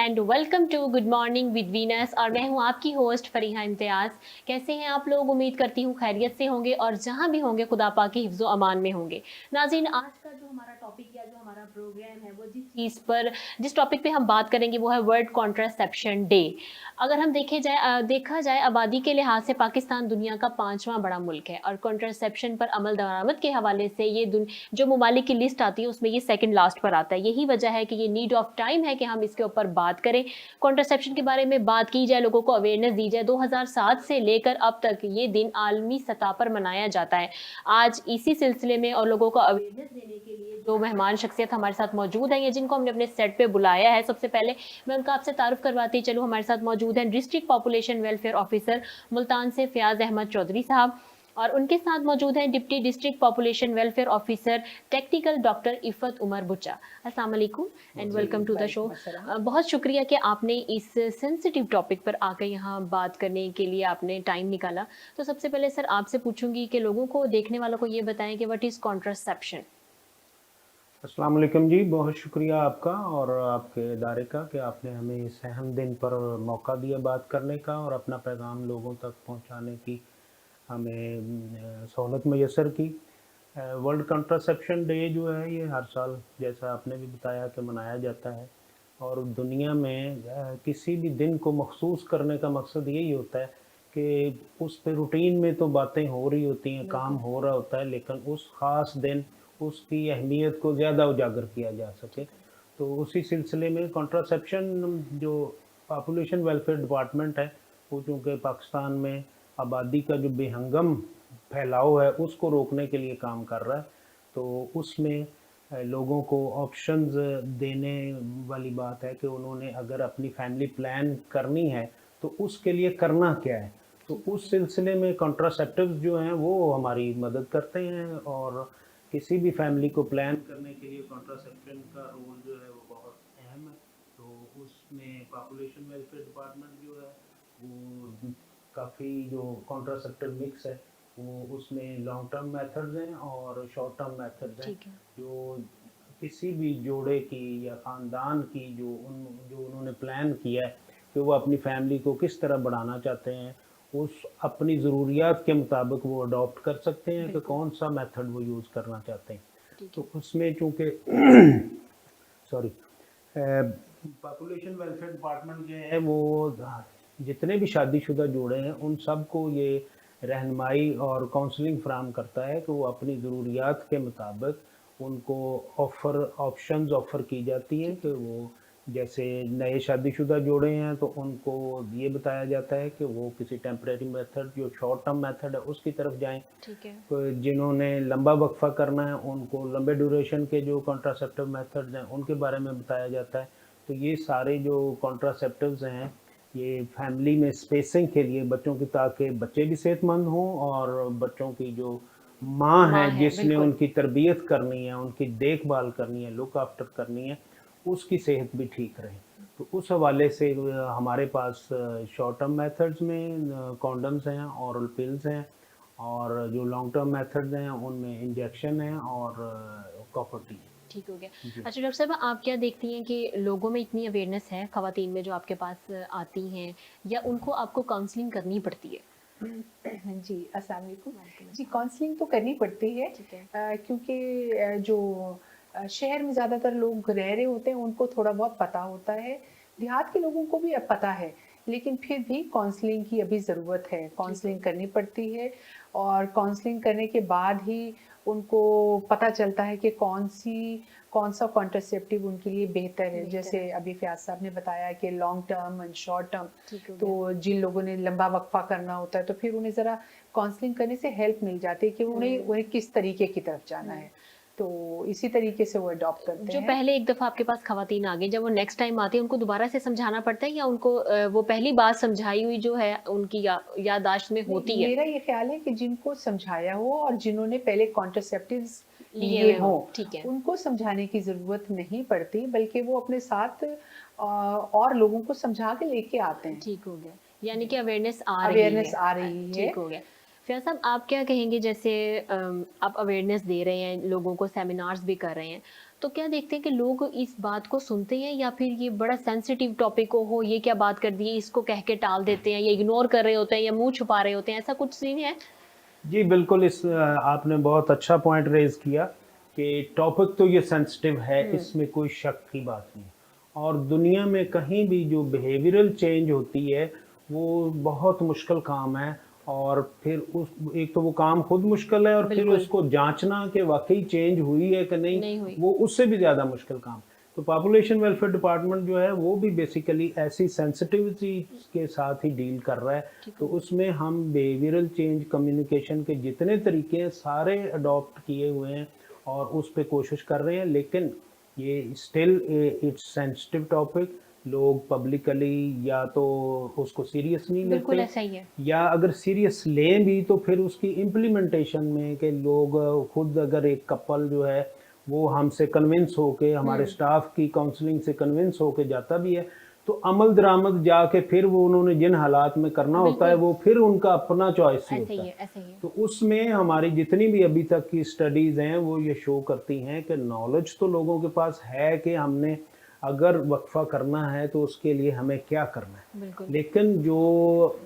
And welcome to good morning with Venus. और मैं हूं आपकी होस्ट फरीहा इम्तियाज़। कैसे हैं आप लोग? उम्मीद करती हूं खैरियत से होंगे और जहां भी होंगे खुदा पाक की हिफ्ज़ो अमान में होंगे। नाज़रीन, आज का जो हमारा टॉपिक या जो हमारा प्रोग्राम है वो जिस टॉपिक पे हम बात करेंगे वो है वर्ल्ड कॉन्ट्रासेप्शन डे। अगर हम देखा जाए आबादी के लिहाज से पाकिस्तान दुनिया का 5वां बड़ा मुल्क है और कॉन्ट्रासेप्शन पर अमल दरामद के हवाले से जो ममालिक की लिस्ट आती है उसमें ये सेकंड लास्ट पर आता है। यही वजह है कि ये नीड ऑफ टाइम है कि हम इसके ऊपर बात करें, कॉन्ट्रासेप्शन के बारे में बात की जाए, लोगों को अवेयरनेस दी जाए। 2007 से लेकर अब तक ये दिन आलमी सतह पर मनाया जाता है। आज इसी सिलसिले में और लोगों को अवेयरनेस देने के लिए जो मेहमान शख्सियत हमारे साथ मौजूद हैं या जिनको हमने अपने सेट पे बुलाया है, सबसे पहले मैं उनका आपसे तारुफ करवाती चलूँ। हमारे साथ मौजूद हैं district population welfare officer Multan से फयाज अहमद चौधरी साहब, और उनके साथ मौजूद हैं deputy district population welfare officer technical doctor Iffat Umar Buchha. अस्सलाम वालेकुम and welcome to the show. बहुत शुक्रिया कि आपने इस सेंसिटिव टॉपिक पर आकर यहाँ बात करने के लिए आपने टाइम निकाला। तो सबसे पहले सर आपसे पूछूंगी कि लोगों को, देखने वालों को ये बताएं कि व्हाट इज़ कॉन्ट्रासेप्शन। अस्सलाम वालेकुम जी, बहुत शुक्रिया आपका और आपके इदारे का कि आपने हमें इस अहम दिन पर मौका दिया बात करने का और अपना पैगाम लोगों तक पहुंचाने की हमें सहूलत मैसर की। वर्ल्ड कॉन्ट्रासेप्शन डे जो है ये हर साल, जैसा आपने भी बताया, कि मनाया जाता है। और दुनिया में किसी भी दिन को मखसूस करने का मकसद यही होता है कि उस पे रूटीन में तो बातें हो रही होती हैं, काम हो रहा होता है, लेकिन उस ख़ास दिन उसकी अहमियत को ज़्यादा उजागर किया जा सके। तो उसी सिलसिले में कॉन्ट्रासेप्शन जो पॉपुलेशन वेलफेयर डिपार्टमेंट है, वो चूँकि पाकिस्तान में आबादी का जो बेहंगम फैलाव है उसको रोकने के लिए काम कर रहा है, तो उसमें लोगों को ऑप्शंस देने वाली बात है कि उन्होंने अगर अपनी फैमिली प्लान करनी है तो उसके लिए करना क्या है। तो उस सिलसिले में कॉन्ट्रासेप्टिव्स जो हैं वो हमारी मदद करते हैं, और किसी भी फैमिली को प्लान करने के लिए कॉन्ट्रासेप्शन का रोल जो है वो बहुत अहम है। तो उसमें पॉपुलेशन वेलफेयर डिपार्टमेंट जो है वो काफ़ी, जो कॉन्ट्रासेप्टिव मिक्स है वो उसमें लॉन्ग टर्म मेथड्स हैं और शॉर्ट टर्म मेथड्स हैं, जो किसी भी जोड़े की या ख़ानदान की जो उन्होंने प्लान किया है कि वो अपनी फैमिली को किस तरह बढ़ाना चाहते हैं, उस अपनी ज़रूरियात के मुताबिक वो अडॉप्ट कर सकते हैं कि कौन सा मेथड वो यूज़ करना चाहते हैं। तो उसमें चूँकि सॉरी, पॉपुलेशन वेलफेयर डिपार्टमेंट जो है वो जितने भी शादीशुदा जोड़े हैं उन सब को ये रहनुमाई और काउंसलिंग फराहम करता है कि वो अपनी ज़रूरियात के मुताबिक उनको ऑप्शंस ऑफ़र की जाती हैं कि वो, जैसे नए शादीशुदा जोड़े हैं तो उनको ये बताया जाता है कि वो किसी टेम्परेरी मेथड, जो शॉर्ट टर्म मेथड है, उसकी तरफ जाएं। ठीक है। तो जिन्होंने लंबा वक्फा करना है उनको लंबे ड्यूरेशन के जो कॉन्ट्रासेप्टिव मेथड्स हैं उनके बारे में बताया जाता है। तो ये सारे जो कॉन्ट्रासेप्टिव्स हैं ये फैमिली में स्पेसिंग के लिए बच्चों की, ताकि बच्चे भी सेहतमंद हों और बच्चों की जो माँ है जिसने उनकी तरबियत करनी है, उनकी देखभाल करनी है, लुक आफ्टर करनी है, उसकी सेहत भी ठीक रहे। तो उस हवाले से हमारे पास शॉर्ट टर्म मेथड्स में कॉन्डम्स हैं, ऑरल पिल्स हैं, और जो लॉन्ग टर्म मेथड्स हैं उनमें इंजेक्शन है और कॉपर टी है। ठीक हो गया। अच्छा डॉक्टर साहब, आप क्या देखती हैं कि लोगों में इतनी अवेयरनेस है खवातीन में जो आपके पास आती हैं, या उनको आपको काउंसलिंग करनी पड़ती है? जी, अस्सलाम वालेकुम। जी, काउंसलिंग तो करनी पड़ती है, क्योंकि जो शहर में ज़्यादातर लोग रह रहे होते हैं उनको थोड़ा बहुत पता होता है, देहात के लोगों को भी अब पता है, लेकिन फिर भी काउंसलिंग की अभी ज़रूरत है। काउंसलिंग करनी पड़ती है और काउंसलिंग करने के बाद ही उनको पता चलता है कि कौन सा कॉन्ट्रासेप्टिव उनके लिए बेहतर है। जैसे अभी फयाज साहब ने बताया कि long term and short term, तो जिन लोगों ने लंबा वक्फा करना होता है तो फिर उन्हें ज़रा काउंसलिंग करने से हेल्प मिल जाती है कि उन्हें किस तरीके की तरफ जाना है, तो इसी तरीके से वो अडॉप्ट करते हैं। जो पहले एक दफ़ा आपके पास खवातीन आ गई, जब वो नेक्स्ट टाइम आती है उनको दोबारा से समझाना पड़ता है, या उनको वो पहली बात समझाई हुई जो है उनकी याददाश्त में होती है? मेरा ये ख्याल है कि जिनको समझाया हो और जिन्होंने पहले कॉन्ट्रासेप्टिव्स लिए हो, उनको समझाने की ज़रूरत नहीं पड़ती, बल्कि वो अपने साथ और लोगों को समझा के लेके आते हैं। ठीक हो गया, यानी कि अवेयरनेस आ रही है। अवेयरनेस आ रही है। ठीक हो गया। फैज साहब, आप क्या कहेंगे, जैसे आप अवेयरनेस दे रहे हैं, लोगों को सेमिनार्स भी कर रहे हैं, तो क्या देखते हैं कि लोग इस बात को सुनते हैं या फिर ये बड़ा सेंसिटिव टॉपिक हो, ये क्या बात कर दी है, इसको कह के टाल देते हैं या इग्नोर कर रहे होते हैं या मुंह छुपा रहे होते हैं, ऐसा कुछ सीन है? जी बिल्कुल, आपने बहुत अच्छा पॉइंट रेज किया कि टॉपिक तो ये सेंसिटिव है, इसमें कोई शक की बात नहीं। और दुनिया में कहीं भी जो बिहेवियरल चेंज होती है वो बहुत मुश्किल काम है, और फिर उस एक तो वो काम खुद मुश्किल है, और फिर बिल्कुल। उसको जांचना कि वाकई चेंज हुई है कि नहीं नहीं, हुई। वो उससे भी ज़्यादा मुश्किल काम। तो पॉपुलेशन वेलफेयर डिपार्टमेंट जो है वो भी बेसिकली ऐसी सेंसिटिविटी के साथ ही डील कर रहा है। तो उसमें हम बिहेवियरल चेंज कम्युनिकेशन के जितने तरीके हैं सारे अडॉप्ट किए हुए हैं और उस पर कोशिश कर रहे हैं, लेकिन ये स्टिल इट्स सेंसिटिव टॉपिक। लोग पब्लिकली या तो उसको सीरियस नहीं बिल्कुल लेते, ऐसा ही है। या अगर सीरियस लें भी तो फिर उसकी इम्प्लीमेंटेशन में कि लोग खुद, अगर एक कपल जो है वो हमसे कन्विंस होके, हमारे स्टाफ की काउंसलिंग से कन्विंस होके जाता भी है, तो अमल दरामद जाके फिर वो उन्होंने जिन हालात में करना होता है वो फिर उनका अपना चॉइस ही ऐसे होता ही है। है, ऐसे ही है। तो उसमें हमारी जितनी भी अभी तक की स्टडीज़ हैं वो ये शो करती हैं कि नॉलेज तो लोगों के पास है कि हमने अगर वक्फा करना है तो उसके लिए हमें क्या करना है, बिल्कुल। लेकिन जो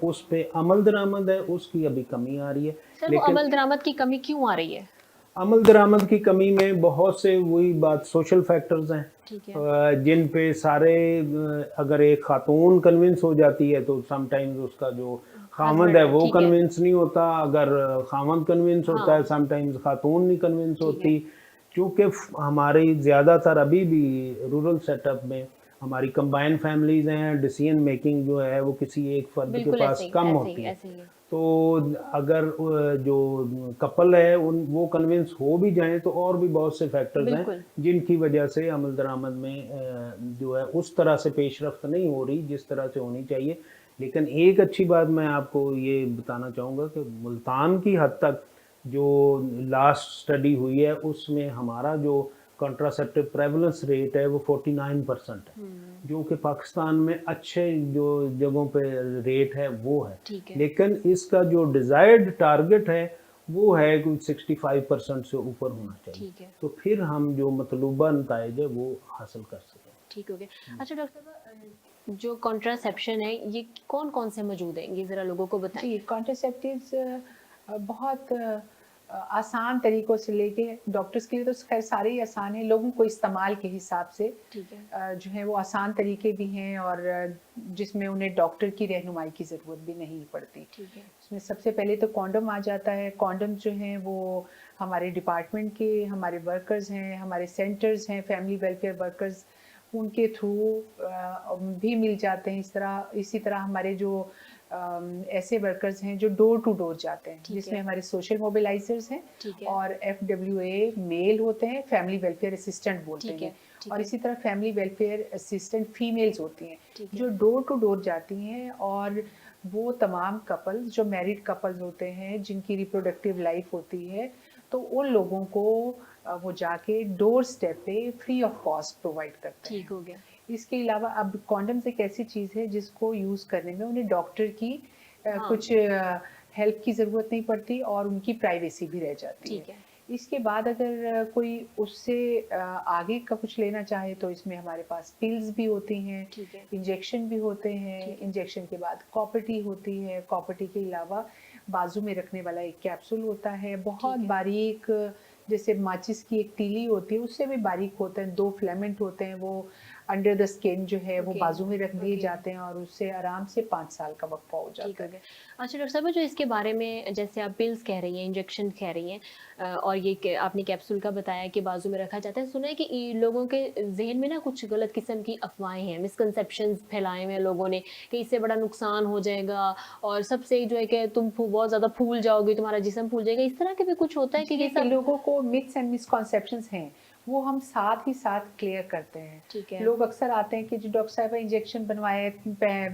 उस पे अमल दरामद है उसकी अभी कमी आ रही है। सर, वो लेकिन अमल दरामद की कमी क्यों आ रही है? अमल दरामद की कमी में बहुत से वही बात सोशल फैक्टर्स हैं, ठीक है। जिन पे सारे अगर एक खातून कन्विंस हो जाती है तो समटाइम्स उसका जो खामंद है वो ठीक है। कन्विंस नहीं होता, अगर खामंद कन्विंस होता है हाँ। समटाइम्स खातून नहीं कन्विंस ठीक है। होती। क्योंकि हमारी ज़्यादातर अभी भी रूरल सेटअप में हमारी कंबाइंड फैमिलीज हैं, डिसीजन मेकिंग जो है वो किसी एक फर्द के बिल्कुल ऐसे पास ही, कम ऐसे ही, होती है। ऐसे ही है। तो अगर जो कपल है उन वो कन्विंस हो भी जाएं तो और भी बहुत से फैक्टर्स हैं बिल्कुल। जिनकी वजह से अमल दरामद में जो है उस तरह से पेशरफ्त नहीं हो रही जिस तरह से होनी चाहिए। लेकिन एक अच्छी बात मैं आपको ये बताना चाहूँगा कि मुल्तान की हद तक जो लास्ट स्टडी हुई है उसमें हमारा जो कॉन्ट्रासेप्टिव प्रेवलेंस रेट है वो 49% है, जो कि पाकिस्तान में अच्छे जो जगहों पे रेट है वो है। ठीक है। लेकिन इसका जो डिज़ायर्ड टारगेट है वो है कि 65% से ऊपर होना चाहिए, ठीक है। तो फिर हम जो मतलूबा नताइज है वो हासिल कर सकें। ठीक हो गया। अच्छा डॉक्टर साहब, जो कॉन्ट्रासेप्शन है ये कौन कौन से मौजूद हैं, ये ज़रा लोगों को बताएं। जी, कॉन्ट्रासेप्टिव्स बहुत आसान तरीक़ों से लेके डॉक्टर्स के लिए तो ख़ैर सारे ही आसान हैं, लोगों को इस्तेमाल के हिसाब से ठीक है। जो है वो आसान तरीके भी हैं और जिसमें उन्हें डॉक्टर की रहनुमाई की ज़रूरत भी नहीं पड़ती। ठीक है। उसमें सबसे पहले तो कॉन्डम आ जाता है। कॉन्डम जो हैं वो हमारे डिपार्टमेंट के हमारे वर्कर्स हैं, हमारे सेंटर्स हैं, फैमिली वेलफेयर वर्कर्स, उनके थ्रू भी मिल जाते हैं। इसी तरह हमारे जो ऐसे वर्कर्स हैं जो डोर टू डोर जाते हैं, जिसमें हमारे सोशल मोबिलाइजर्स हैं ठीक है। और FWA मेल होते हैं, फैमिली वेलफेयर असिस्टेंट बोलते ठीक है। हैं, ठीक और है। इसी तरह फैमिली वेलफेयर असिस्टेंट फीमेल्स होती हैं ठीक है। जो डोर टू डोर जाती हैं। और वो तमाम कपल्स जो मैरिड कपल्स होते हैं जिनकी रिप्रोडक्टिव लाइफ होती है, तो उन लोगों को वो जाके डोर स्टेप पे फ्री ऑफ कॉस्ट प्रोवाइड करते हैं। ठीक हो गया। इसके अलावा अब कॉन्डम्स एक ऐसी चीज़ है जिसको यूज़ करने में उन्हें डॉक्टर की हाँ। कुछ हेल्प की ज़रूरत नहीं पड़ती और उनकी प्राइवेसी भी रह जाती ठीक है। है। इसके बाद अगर कोई उससे आगे का कुछ लेना चाहे तो इसमें हमारे पास पिल्स भी होती हैं, ठीक है। इंजेक्शन भी होते हैं। ठीक है। इंजेक्शन के बाद कॉपर्टी होती है। कॉपर्टी के अलावा बाजू में रखने वाला एक कैप्सूल होता है, बहुत ठीक है। बारीक, जैसे माचिस की एक तीली होती है उससे भी बारीक होते हैं, 2 फिलामेंट होते हैं, वो अंडर द स्किन जो है वो ओके। बाजू में रख दिए ओके। जाते हैं और उससे आराम से 5 साल का वक्फा हो ठीक जाता हो है। गया। अच्छा डॉक्टर साहब, जो इसके बारे में जैसे आप पिल्स कह रही हैं, इंजेक्शन कह रही हैं, और ये आपने कैप्सूल का बताया कि बाजू में रखा जाता है, सुना है कि लोगों के जहन में ना कुछ गलत किस्म की अफवाहें हैं, मिसकंसेप्शंस फैलाए हुए हैं लोगों ने कि इससे बड़ा नुकसान हो जाएगा, और सबसे जो है कि तुम बहुत ज़्यादा फूल जाओगे, तुम्हारा जिस्म फूल जाएगा, इस तरह के भी कुछ होता है कि जी, ये कि सब? लोगों को मिथ्स एंड मिसकॉन्सेप्शंस हैं, वो हम साथ ही साथ क्लियर करते हैं। ठीक है। लोग अक्सर आते हैं कि जी डॉक्टर साहब इंजेक्शन बनवाया,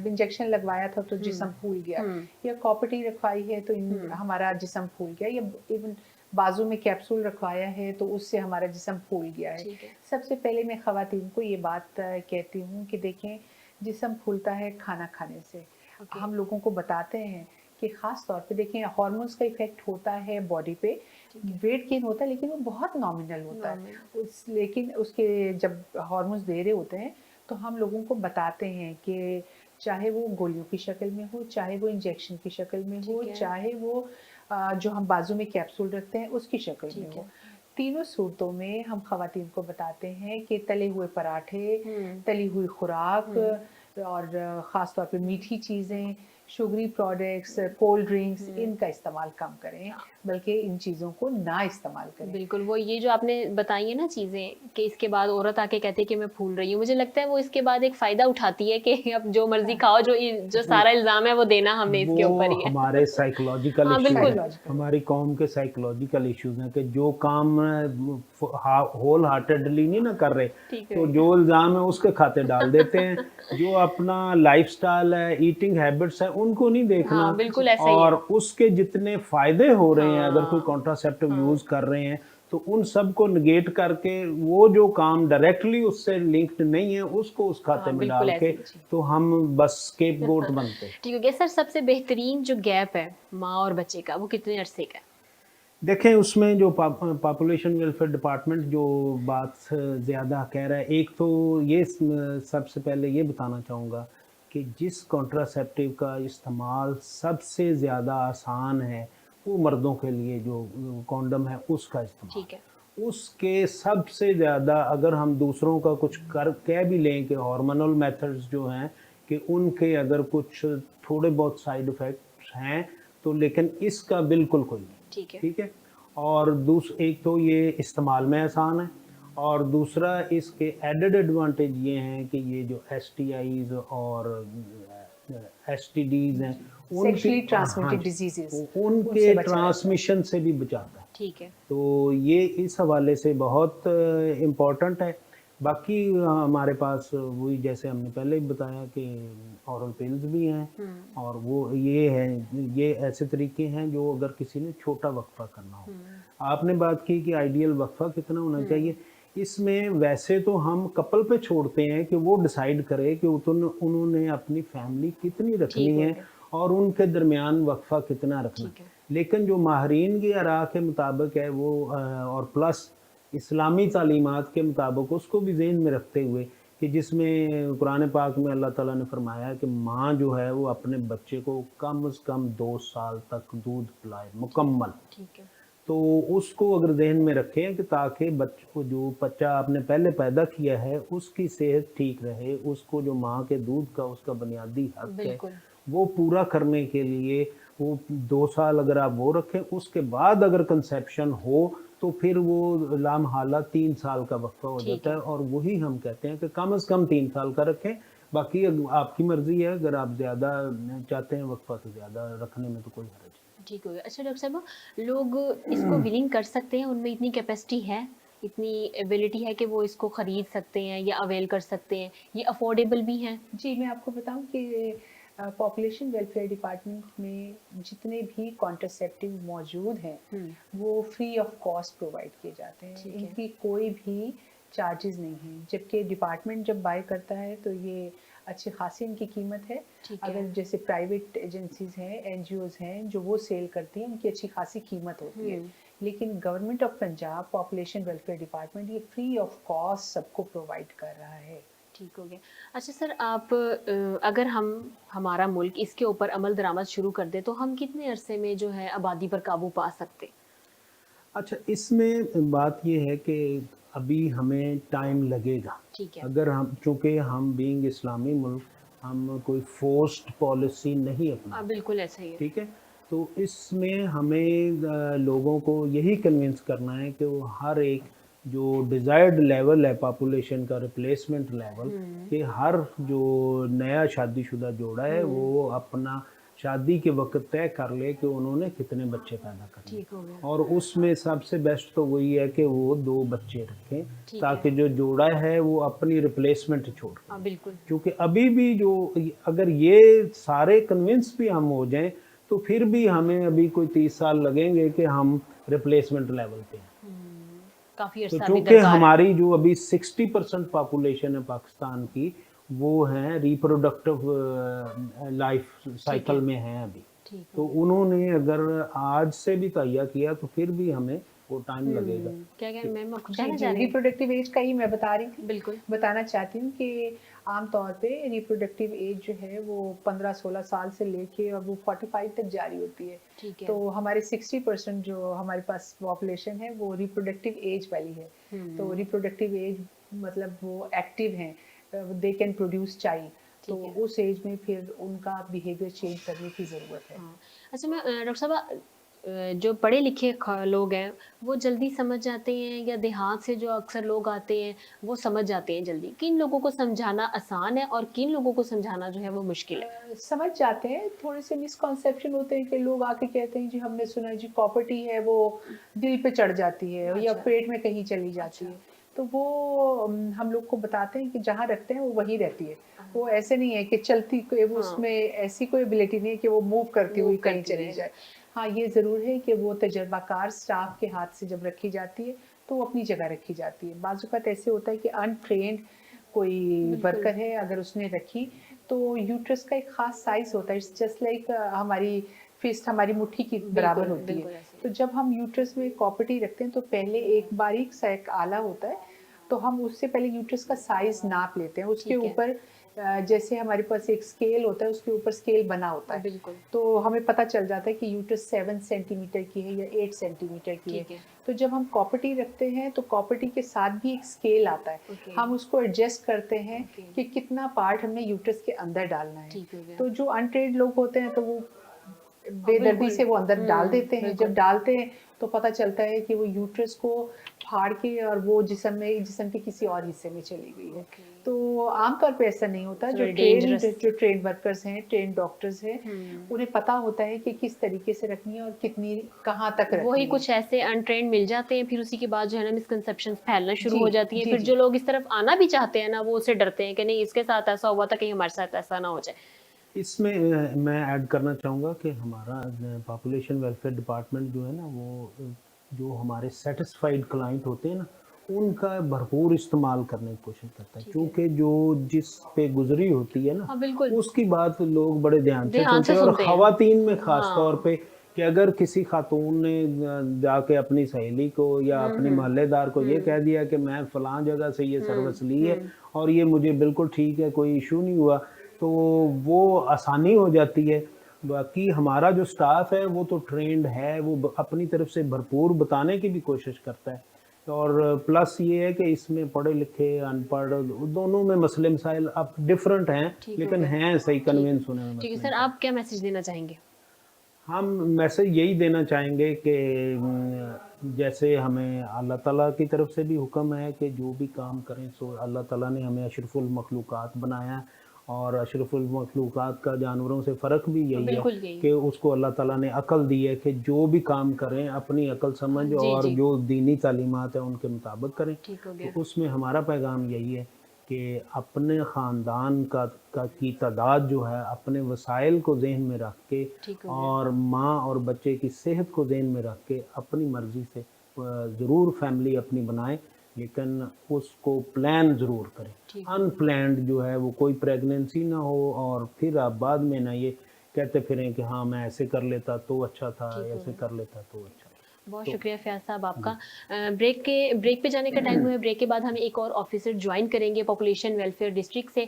इंजेक्शन लगवाया था तो जिस्म फूल गया, या कॉपर्टी रखवाई है तो हमारा जिस्म फूल गया, या इवन बाजू में कैप्सूल रखवाया है तो उससे हमारा जिस्म फूल गया है। ठीक है। सबसे पहले मैं ख़वातीन को ये बात कहती हूँ कि देखें, जिस्म फूलता है खाना खाने से। ओके। हम लोगों को बताते हैं कि ख़ास तौर पे देखें हार्मोन्स का इफ़ेक्ट होता है बॉडी पे, वेट गेन होता है लेकिन वो बहुत नॉमिनल होता है लेकिन उसके जब हार्मोन्स दे रहे होते हैं तो हम लोगों को बताते हैं कि चाहे वो गोलियों की शक्ल में हो, चाहे वो इंजेक्शन की शक्ल में हो, चाहे वो जो हम बाजू में कैप्सूल रखते हैं उसकी शक्ल में हो, तीनों सूरतों में हम ख़वातीन को बताते हैं कि तले हुए पराठे, तली हुई खुराक और ख़ास तौर पे मीठी चीज़ें, शुगरी प्रोडक्ट्स, कोल्ड ड्रिंक्स, इनका इस्तेमाल कम करें, बल्कि इन चीज़ों को ना इस्तेमाल करें। बिल्कुल, वो ये जो आपने बताई है ना चीज़ें कि इसके बाद औरत आके कहती है कि मैं फूल रही हूँ, मुझे लगता है वो इसके बाद एक फ़ायदा उठाती है कि अब जो मर्ज़ी खाओ, जो सारा इल्ज़ाम है वो देना हमने इसके ऊपर ही है। हमारे साइकोलॉजिकल हाँ, इश्यूज बिल्कुल। हैं, हमारी कौम के साइकोलॉजिकल इश्यूज हैं कि जो काम होल हार्टेडली नहीं ना कर रहे, ठीक है। तो जो इल्ज़ाम है उसके खाते डाल देते हैं। जो अपना लाइफस्टाइल है, ईटिंग हैबिट्स है, उनको नहीं देखना। हाँ, बिल्कुल ऐसा ही है। और उसके जितने फायदे हो रहे हैं, अगर कोई हाँ, कॉन्ट्रासेप्टिव यूज कर रहे हैं, तो उन सब को निगेट करके वो जो काम डायरेक्टली उससे लिंक्ड नहीं है उसको उस खाते में बिल्कुल डाल ऐसे के ही जी। तो हम बस स्केपगोट बनते हैं। ठीक है सर, सबसे बेहतरीन जो गैप है माँ और बच्चे का, वो कितने अरसे का है? देखें उसमें जो पॉपुलेशन वेलफेयर डिपार्टमेंट जो बात ज़्यादा कह रहा है, एक तो ये सबसे पहले ये बताना चाहूँगा कि जिस कॉन्ट्रासेप्टिव का इस्तेमाल सबसे ज़्यादा आसान है वो मर्दों के लिए जो कॉन्डम है उसका इस्तेमाल। ठीक है। उसके सबसे ज़्यादा अगर हम दूसरों का कुछ कर कह भी लें कि हार्मोनल मेथड्स जो हैं कि उनके अगर कुछ थोड़े बहुत साइड इफ़ेक्ट्स हैं तो, लेकिन इसका बिल्कुल कोई नहीं। ठीक है। ठीक है। और एक तो ये इस्तेमाल में आसान है और दूसरा इसके एडेड एडवांटेज ये हैं कि ये जो STIs और STDs हैं सेक्सुअली ट्रांसमिटेड हाँ, डिजीजेस उनके ट्रांसमिशन से भी बचाता है। ठीक है। तो ये इस हवाले से बहुत इम्पोर्टेंट है। बाकी हमारे पास वही जैसे हमने पहले ही बताया कि ऑरल पिल्स भी हैं और वो ये है, ये ऐसे तरीके हैं जो अगर किसी ने छोटा वक्फा करना हो। आपने बात की कि आइडियल वक्फा कितना होना चाहिए, इसमें वैसे तो हम कपल पे छोड़ते हैं कि वो डिसाइड करे कि उन्होंने अपनी फैमिली कितनी रखनी है और उनके दरमियान वक्फा कितना रखना है। लेकिन जो माहरीन की आरा के मुताबिक है वो और प्लस इस्लामी तालीमात के मुताबिक उसको भी ज़हन में रखते हुए कि जिसमें कुरान पाक में अल्लाह ताला ने फरमाया कि माँ जो है वो अपने बच्चे को कम से कम 2 साल तक दूध पिलाए मुकम्मल। ठीक है। तो उसको अगर जहन में रखें कि ताकि जो बच्चा आपने पहले पैदा किया है उसकी सेहत ठीक रहे, उसको जो माँ के दूध का उसका बुनियादी हक है वो पूरा करने के लिए वो 2 साल अगर आप वो रखें, उसके बाद अगर कंसेप्शन हो तो फिर वो लामहाला 3 साल का वक्फा हो जाता है। और वही हम कहते हैं कि कम से कम 3 साल का रखें। बाकी आपकी मर्जी है, अगर आप ज़्यादा चाहते हैं वक्फा तो ज़्यादा रखने में तो कोई हर्ज नहीं। ठीक हो गया। अच्छा डॉक्टर साहब, लोग इसको विलिंग कर सकते हैं, उनमें इतनी कैपेसिटी है, इतनी एबिलिटी है कि वो इसको ख़रीद सकते हैं या अवेल कर सकते हैं, ये अफोर्डेबल भी हैं? जी, मैं आपको बताऊं कि पॉपुलेशन वेलफेयर डिपार्टमेंट में जितने भी कॉन्ट्रासेप्टिव मौजूद हैं वो फ्री ऑफ कॉस्ट प्रोवाइड किए जाते हैं। इनकी कोई भी चार्जेस नहीं हैं, जबकि डिपार्टमेंट जब बाय करता है तो ये अच्छी खासी इनकी कीमत है। अगर जैसे प्राइवेट एजेंसीज हैं, NGOs हैं जो वो सेल करती हैं, उनकी अच्छी खासी कीमत होती है। लेकिन government of Punjab population welfare department ये फ्री ऑफ कॉस्ट सबको प्रोवाइड कर रहा है। ठीक हो गया। अच्छा सर, आप अगर हमारा मुल्क इसके ऊपर अमल दरामद शुरू कर दे तो हम कितने अरसे में जो है आबादी पर काबू पा सकते? अच्छा, इसमें बात ये है कि अभी हमें टाइम लगेगा। ठीक है। अगर हम, चूँकि हम बीइंग इस्लामी मुल्क, हम कोई फोर्स्ड पॉलिसी नहीं अपना। बिल्कुल ऐसा ही है। ठीक है। तो इसमें हमें लोगों को यही कन्विंस करना है कि वो हर एक जो डिज़ायर्ड लेवल है पॉपुलेशन का, रिप्लेसमेंट लेवल, कि हर जो नया शादीशुदा जोड़ा है वो अपना शादी के वक्त तय कर ले कि उन्होंने कितने बच्चे पैदा करने। ठीक हो गया। और उसमें सबसे बेस्ट तो वही है कि वो 2 बच्चे रखें ताकि जो जोड़ा है वो अपनी रिप्लेसमेंट छोड़। बिल्कुल। क्योंकि अभी भी जो अगर ये सारे कन्विंस भी हम हो जाएं तो फिर भी हमें अभी कोई 30 साल लगेंगे कि हम रिप्लेसमेंट लेवल पे हैं। काफी तो अर्सा चूँकि हमारी जो अभी 60% पॉपुलेशन है पाकिस्तान की वो है रिप्रोडक्टिव लाइफ साइकिल में है अभी। ठीक है। तो उन्होंने अगर आज से भी तैयार किया तो फिर भी हमें वो टाइम लगेगा। क्या क्या मैम आप कुछ जी कहना जी चाह रही हैं? रिप्रोडक्टिव एज का ही मैं बता रही थी, बिल्कुल। बताना चाहती हूँ कि आमतौर पे रिप्रोडक्टिव एज जो है वो 15-16 साल से लेके और वो 45 तक जारी होती है। ठीक है। तो हमारे 60% जो हमारे पास पॉपुलेशन है वो रिप्रोडक्टिव एज वाली है। तो रिप्रोडक्टिव एज मतलब वो एक्टिव हैं, दे कैन प्रोड्यूस चाइल्ड, तो ठीक है। उस एज में फिर उनका बिहेवियर चेंज करने की ज़रूरत है। हाँ। अच्छा मैं डॉक्टर साहब जो पढ़े लिखे लोग हैं वो जल्दी समझ जाते हैं या देहात से जो अक्सर लोग आते हैं वो समझ जाते हैं जल्दी? किन लोगों को समझाना आसान है और किन लोगों को समझाना जो है वो मुश्किल है? समझ जाते हैं, थोड़े से मिसकॉन्सेप्शन होते हैं कि लोग आके कहते हैं जी हमने सुना है जी प्रॉपर्टी है वो दिल पे चढ़ जाती है या अच्छा। पेट में कहीं चली जाती है, तो वो हम लोग को बताते हैं कि जहाँ रखते हैं वो वहीं रहती है। वो ऐसे नहीं है कि चलती कोई वो उसमें ऐसी कोई एबिलिटी नहीं है कि वो मूव करती हुई कहीं चली जाए। हाँ, ये ज़रूर है कि वो तजर्बाकार स्टाफ के हाथ से जब रखी जाती है तो वो अपनी जगह रखी जाती है। बाज़ औक़ात ऐसे होता है कि अनट्रेन्ड कोई वर्कर है, अगर उसने रखी तो यूट्रस का एक ख़ास साइज़ होता है, इट्स जस्ट लाइक हमारी फिस्ट हमारी मुट्ठी की बराबर होती है। तो जब हम यूट्रस में कॉपर्टी रखते हैं तो पहले एक बारीक सा एक आला होता है, तो हम उससे पहले यूट्रस का साइज़ नाप लेते हैं। उसके ऊपर जैसे हमारे पास एक स्केल होता है, उसके ऊपर स्केल बना होता है, तो हमें पता चल जाता है कि यूट्रस 7 सेंटीमीटर की है या 8 सेंटीमीटर की है। तो जब हम कॉपर्टी रखते हैं तो कॉपर्टी के साथ भी एक स्केल आता है, हम उसको एडजस्ट करते हैं कि कितना पार्ट हमने यूट्रस के अंदर डालना है। तो जो अनट्रेन्ड लोग होते हैं तो वो बेदर्दी से वो अंदर डाल देते हैं। जब डालते हैं तो पता चलता है कि वो यूट्रस को फाड़ के और वो जिस्म के किसी और हिस्से में चली गई है। तो आमतौर पे ऐसा नहीं होता। जो ट्रेन वर्कर्स हैं, ट्रेन डॉक्टर्स हैं, उन्हें पता होता है कि किस तरीके से रखनी है और कितनी कहाँ तक रखनी है। वही कुछ ऐसे अनट्रेन्ड मिल जाते हैं, फिर उसी के बाद जो है ना मिसकंसेप्शंस फैलना शुरू जी, हो जाती है। जी, फिर जी। जो लोग इस तरफ आना भी चाहते हैं ना वो उससे डरते हैं कि नहीं इसके साथ ऐसा हुआ था कहीं हमारे साथ ऐसा ना हो जाए। इसमें मैं ऐड करना चाहूँगा कि हमारा पॉपुलेशन वेलफेयर डिपार्टमेंट जो है ना वो जो हमारे सेटिस्फाइड क्लाइंट होते हैं ना उनका भरपूर इस्तेमाल करने की कोशिश करता है, क्योंकि जो जिस पे गुजरी होती है ना हाँ, बिल्कुल। उसकी बात लोग बड़े ध्यान से ध्यान सुनते से हैं। और सुनते हैं। ख़वातीन में ख़ास हाँ। तौर पे कि अगर किसी खातून ने जाके अपनी सहेली को या अपनी मोहल्लेदार को ये कह दिया कि मैं फ़लाँ जगह से ये सर्विस ली है और ये मुझे बिल्कुल ठीक है, कोई इशू नहीं हुआ, तो वो आसानी हो जाती है। बाकी हमारा जो स्टाफ है वो तो ट्रेंड है, वो अपनी तरफ से भरपूर बताने की भी कोशिश करता है। और प्लस ये है कि इसमें पढ़े लिखे अनपढ़ दोनों में मसले मसाइल अब डिफरेंट हैं, लेकिन हैं सही कन्विंस होने में। ठीक है सर, आप क्या मैसेज देना चाहेंगे? हम मैसेज यही देना चाहेंगे कि जैसे हमें अल्लाह ताला की तरफ से भी हुक्म है कि जो भी काम करें सो अल्लाह ताला ने हमें अशरफुल मखलूक़ात बनाया और अशरफुल मखलूक़ात का जानवरों से फ़र्क भी यही है कि उसको अल्लाह ताला ने अकल दी है कि जो भी काम करें अपनी अकल समझ और जो दीनी तालीमात है उनके मुताबिक करें। तो उसमें हमारा पैगाम यही है कि अपने ख़ानदान की तादाद जो है अपने वसाइल को ज़हन में रख के और माँ और बच्चे की सेहत को ज़हन में रख के अपनी मर्ज़ी से ज़रूर फैमिली अपनी बनाए, लेकिन उसको प्लान ज़रूर करें। अनप्लान्ड जो है वो कोई प्रेगनेंसी ना हो और फिर आप बाद में ना ये कहते फिरें कि हाँ मैं ऐसे कर लेता तो अच्छा था, ऐसे कर लेता तो अच्छा। बहुत शुक्रिया फयाज साहब आपका। ब्रेक पे जाने का टाइम हुआ है। ब्रेक के बाद हम एक और ऑफिसर ज्वाइन करेंगे पॉपुलेशन वेलफेयर डिस्ट्रिक्ट से।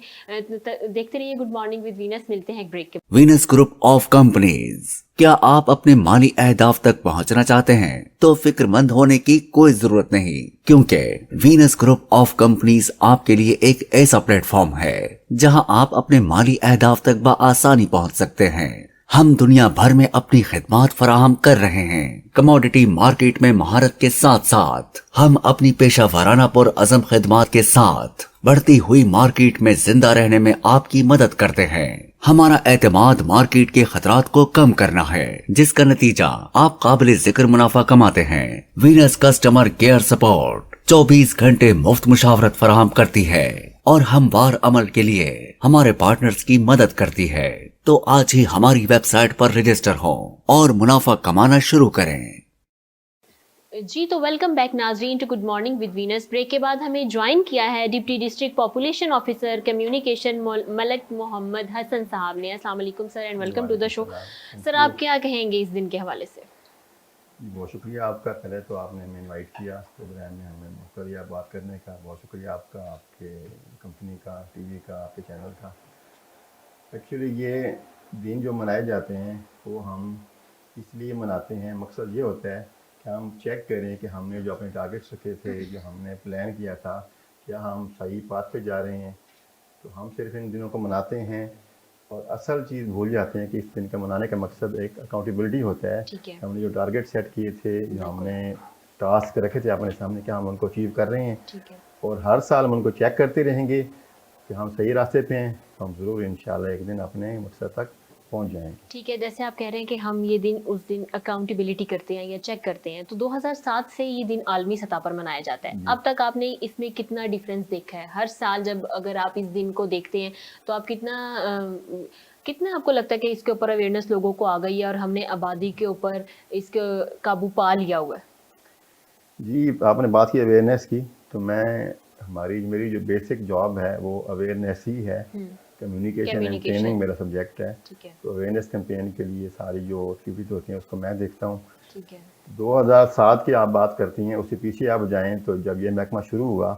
देखते रहिए गुड मॉर्निंग विद वीनस। मिलते हैं ब्रेक के। वीनस ग्रुप ऑफ कंपनीज, क्या आप अपने माली अहदाफ तक पहुंचना चाहते हैं? तो फिक्रमंद होने की कोई जरूरत नहीं, क्योंकि वीनस ग्रुप ऑफ कंपनीज आपके लिए एक ऐसा प्लेटफॉर्म है जहां आप अपने माली अहदाफ तक बआसानी पहुंच सकते हैं। हम दुनिया भर में अपनी खिदमत फराहम कर रहे हैं। कमोडिटी मार्केट में महारत के साथ साथ हम अपनी पेशा वाराना पुर अज़म खिदमत के साथ बढ़ती हुई मार्केट में जिंदा रहने में आपकी मदद करते हैं। हमारा एतमाद मार्केट के खतरात को कम करना है, जिसका नतीजा आप काबिल जिक्र मुनाफा कमाते हैं। वीनस कस्टमर केयर सपोर्ट 24 घंटे मुफ्त मुशावरत फराहम करती है और हमवार अमल के लिए हमारे पार्टनर्स की मदद करती है। तो आज ही हमारी वेबसाइट पर रजिस्टर हो और मुनाफा कमाना शुरू करें। जी तो वेलकम बैक नाजरीन to good morning with Venus. Break के बाद हमें ज्वाइन किया है deputy district population officer communication Malak Mohammad Hassan साहब ने। अस्सलाम वालेकुम sir and welcome to the show. Sir आप क्या कहेंगे इस दिन के हवाले से? बहुत शुक्रिया आपका। पहले तो आपने हमें इनवाइट किया प्रोग्राम में, हमें मौका दिया बात करने का। बहुत शुक्रिया आपका, आपके कंपनी का, टीवी का, आपके चैनल का। एक्चुअली ये दिन जो मनाए जाते हैं वो हम इसलिए मनाते हैं, मकसद ये होता है कि हम चेक करें कि हमने जो अपने टारगेट्स रखे थे, जो हमने प्लान किया था, क्या हम सही पाथ पे जा रहे हैं। तो हम सिर्फ इन दिनों को मनाते हैं और असल चीज़ भूल जाते हैं कि इस दिन का मनाने का मकसद एक अकाउंटेबिलिटी होता है। ठीक है। हमने जो टारगेट सेट किए थे, जो हमने टास्क रखे थे अपने सामने, क्या हम उनको अचीव कर रहे हैं। ठीक है। और हर साल हम उनको चेक करते रहेंगे कि हम सही रास्ते पे हैं, तो हम ज़रूर इंशाल्लाह एक दिन अपने मकसद तक पहुंच जाएंगे। ठीक है, जैसे आप कह रहे हैं कि हम ये दिन उस दिन अकाउंटेबिलिटी करते हैं या चेक करते हैं, तो 2007 से ये दिन आलमी सतह पर मनाया जाता है। अब तक आपने इसमें कितना डिफरेंस देखा है? हर साल जब अगर आप इस दिन को देखते हैं तो आप कितना आपको लगता है कि इसके ऊपर अवेयरनेस लोगों को आ गई है और हमने आबादी के ऊपर इसके काबू पा लिया हुआ है? जी, आपने बात की अवेयरनेस की, तो मेरी जो बेसिक जॉब है वो अवेयरनेस ही है। कम्युनिकेशन एंड ट्रेनिंग मेरा सब्जेक्ट है। ठीक है। तो अवेयरनेस कैंपेन के लिए सारी जो एक्टिविटीज होती हैं उसको मैं देखता हूँ। ठीक है। 2007 की आप बात करती हैं, उससे पीछे आप जाएं तो जब ये महकमा शुरू हुआ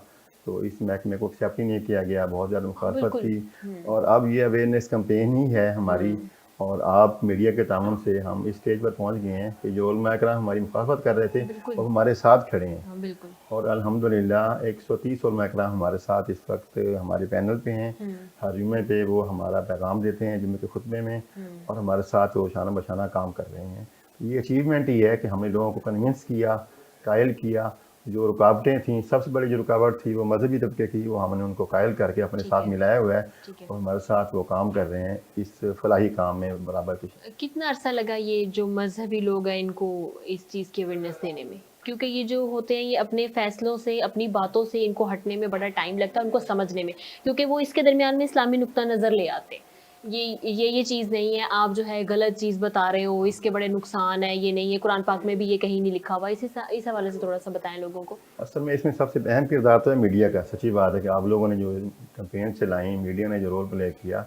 तो इस महकमे को एक्सेप्ट ही नहीं किया गया, बहुत ज़्यादा मुखालफत थी। और अब ये अवेयरनेस कैंपेन ही है हमारी, और आप मीडिया के ताउन से हम इस स्टेज पर पहुंच गए हैं कि जो उलमा इकराम हमारी मुखालफत कर रहे थे वो हमारे साथ खड़े हैं। हाँ, बिल्कुल। और अल्हम्दुलिल्लाह 130 उलमा इकराम हमारे साथ इस वक्त हमारे पैनल पे हैं। हर जुम्मे पे वो हमारा पैगाम देते हैं जुम्मे के खुतबे में, और हमारे साथ वो शाना बशाना काम कर रहे हैं। ये अचीवमेंट ही है कि हमने लोगों को कन्विंस किया, कायल किया। जो रुकावटें थी, सबसे बड़ी जो रुकावट थी वो मजहबी तबके की, वो हमने उनको कायल करके अपने साथ मिलाया हुआ है, और हमारे साथ वो काम कर रहे हैं इस फलाही काम में बराबर की। कितना अरसा लगा ये जो मजहबी लोग हैं इनको इस चीज़ की अवेयरनेस देने में? क्योंकि ये जो होते हैं ये अपने फैसलों से, अपनी बातों से इनको हटने में बड़ा टाइम लगता है, उनको समझने में, क्योंकि वो इसके दरमियान में इस्लामी नुक्ता नज़र ले आते हैं। ये चीज़ नहीं है, आप जो है गलत चीज़ बता रहे हो, इसके बड़े नुकसान है, ये नहीं है, कुरान पाक में भी ये कहीं नहीं लिखा हुआ। इस हवाले से थोड़ा सा बताएं लोगों को। असल में इसमें सबसे अहम किरदार तो है मीडिया का। सच्ची बात है कि आप लोगों ने जो कैंपेन चलाई, मीडिया ने जो रोल प्ले किया,